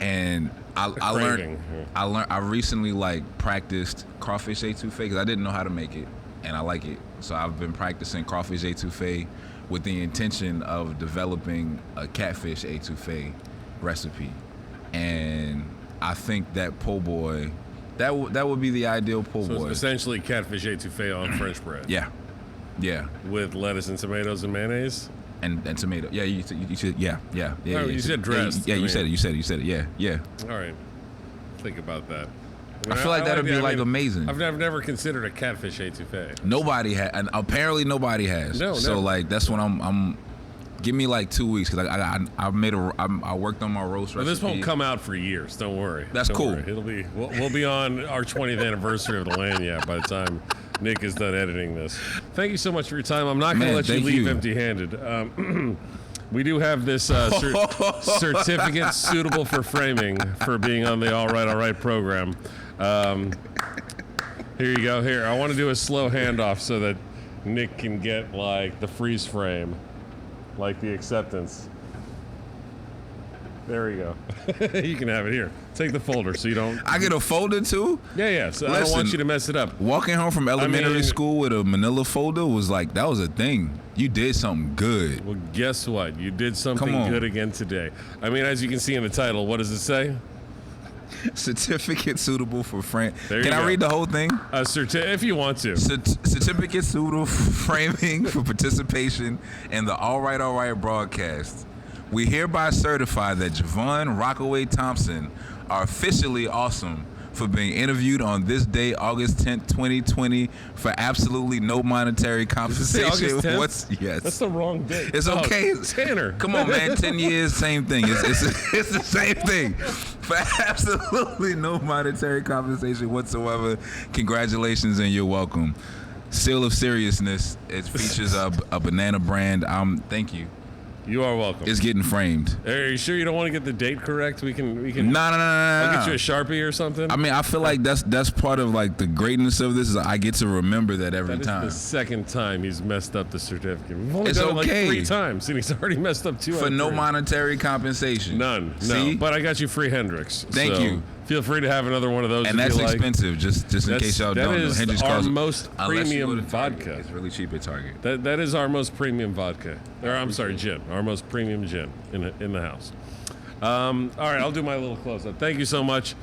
And I recently like practiced crawfish etouffee because I didn't know how to make it, and I like it. So I've been practicing crawfish etouffee with the intention of developing a catfish etouffee recipe. And I think that po' boy, that would be the ideal po' boy. So it's essentially catfish etouffee on French bread. Yeah. With lettuce and tomatoes and mayonnaise. And tomato. Yeah, you said yeah. Oh, you said dressed. Yeah, you said it. Yeah. All right. Think about that. I feel like that'd be amazing. I've never considered a catfish etouffee. Nobody has, and apparently nobody has. No. So like that's what I'm. Give me like 2 weeks because I worked on my roast recipe. This won't come out for years. Don't worry. That's cool. It'll be we'll be on our 20th anniversary of the Lanyard by the time Nick is done editing this. Thank you so much for your time. I'm not going to let you leave empty-handed. We do have this certificate suitable for framing for being on the All Right program. Here you go. Here, I want to do a slow handoff so that Nick can get like the freeze frame. Like the acceptance. There we go. You can have it here. Take the folder so you don't... I get a folder too? Yeah. So listen, I don't want you to mess it up. Walking home from elementary school with a manila folder was like, that was a thing. You did something good. Well, guess what? You did something good again today. I mean, as you can see in the title, what does it say? Certificate suitable for frame. There Can you I go. read the whole thing? If you want to. Certificate suitable for framing for participation in the All Right broadcast. We hereby certify that Jevon Rockaway Thompson are officially awesome for being interviewed on this day, August 10th, 2020, for absolutely no monetary compensation. August 10th? Yes. That's the wrong date. It's okay. Tanner. Come on, man. 10 years, same thing. It's the same thing. For absolutely no monetary compensation whatsoever. Congratulations and you're welcome. Seal of seriousness. It features a banana brand. Thank you. You are welcome. It's getting framed. Are you sure you don't want to get the date correct? We can. No. I'll get you a Sharpie or something. I mean, I feel like that's part of like the greatness of this is I get to remember that every time. That is the second time he's messed up the certificate. We've only It's done it like okay. 3 times, and he's already messed up 2 For no money. monetary compensation. None. See? No. But I got you free Hendrix. Thank so you. Feel free to have another one of those. And if that's you like. expensive, just in case y'all don't know. That is Hendrix our costs- most unless you go premium to Target, vodka. It's really cheap at Target. That is our most premium vodka. Or I'm sorry, gin. Our most premium gin in the house. All right, I'll do my little close up. Thank you so much,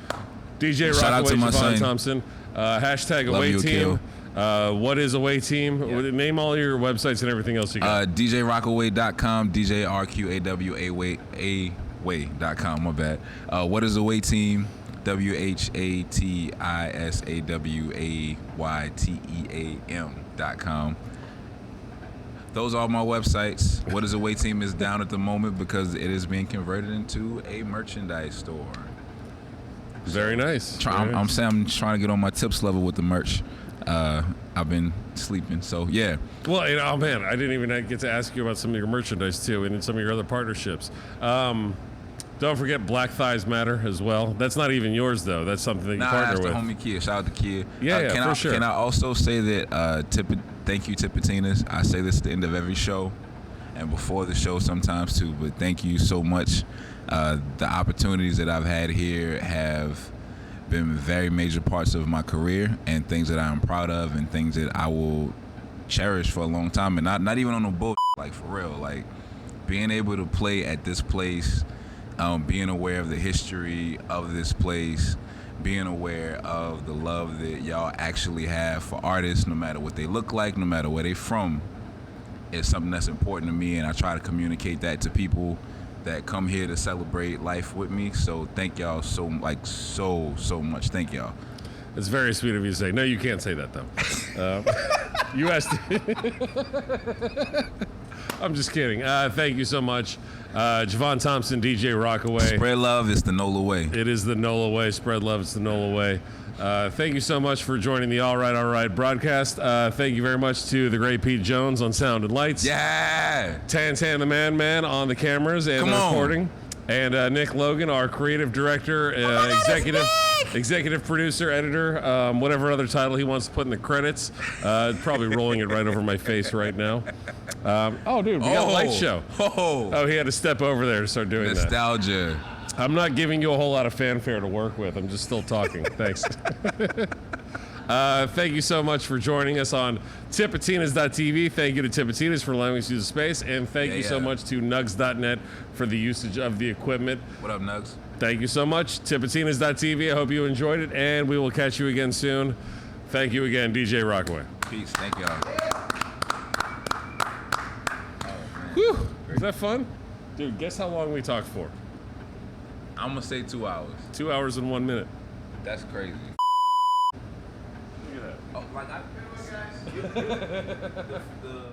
DJ Shout out Rockaway, to my Jevon son. Thompson. Hashtag Love away you, team. What is away team? Yeah. Name all your websites and everything else you got. DJRockaway.com, DJRQAWAY.com, my bad. What is away team? WHATISAWAYTEAM.com. Those are my websites. What is away team is down at the moment because it is being converted into a merchandise store. Very nice. Very I'm nice. saying I'm trying to get on my tips level with the merch. I've been sleeping, so yeah. Well, oh man, I didn't even get to ask you about some of your merchandise too, and some of your other partnerships. Don't forget Black Thighs Matter as well. That's not even yours though. That's something that you partner that's with. the homie Kid. Shout out to Kid. Yeah, for sure. Can I also say that thank you, Tipitinas. I say this at the end of every show and before the show sometimes too, but thank you so much. The opportunities that I've had here have been very major parts of my career and things that I'm proud of and things that I will cherish for a long time, and not even on no bullshit, like for real. Like being able to play at this place, being aware of the history of this place, being aware of the love that y'all actually have for artists, no matter what they look like, no matter where they from, is something that's important to me, and I try to communicate that to people that come here to celebrate life with me. So thank y'all so much. Thank y'all. It's very sweet of you to say. No, you can't say that though. You asked. I'm just kidding. Thank you so much, Jevon Thompson, DJ Rockaway. Spread love, it's the NOLA way. It is the NOLA way. Spread love. It's the NOLA way. Thank you so much for joining the All Right broadcast. Thank you very much to the great Pete Jones on sound and lights. Yeah. Tan the man on the cameras and Come the on. recording. And Nick Logan, our creative director, executive producer, editor, whatever other title he wants to put in the credits. Probably rolling it right over my face right now. Oh, dude, we got a light show. Oh, he had to step over there to start doing Nostalgia. that. I'm not giving you a whole lot of fanfare to work with. I'm just still talking. Thanks. Thank you so much for joining us on Tipitinas.tv. Thank you to Tipitinas for allowing us to use the space. And thank you so much to Nugs.net for the usage of the equipment. What up, Nugs? Thank you so much. Tipitinas.tv. I hope you enjoyed it, and we will catch you again soon. Thank you again, DJ Rockaway. Peace. Thank y'all. Whew. Was that fun? Dude, guess how long we talked for? I'm going to say 2 hours. 2 hours and 1 minute. That's crazy. Look at that. Oh, like I... the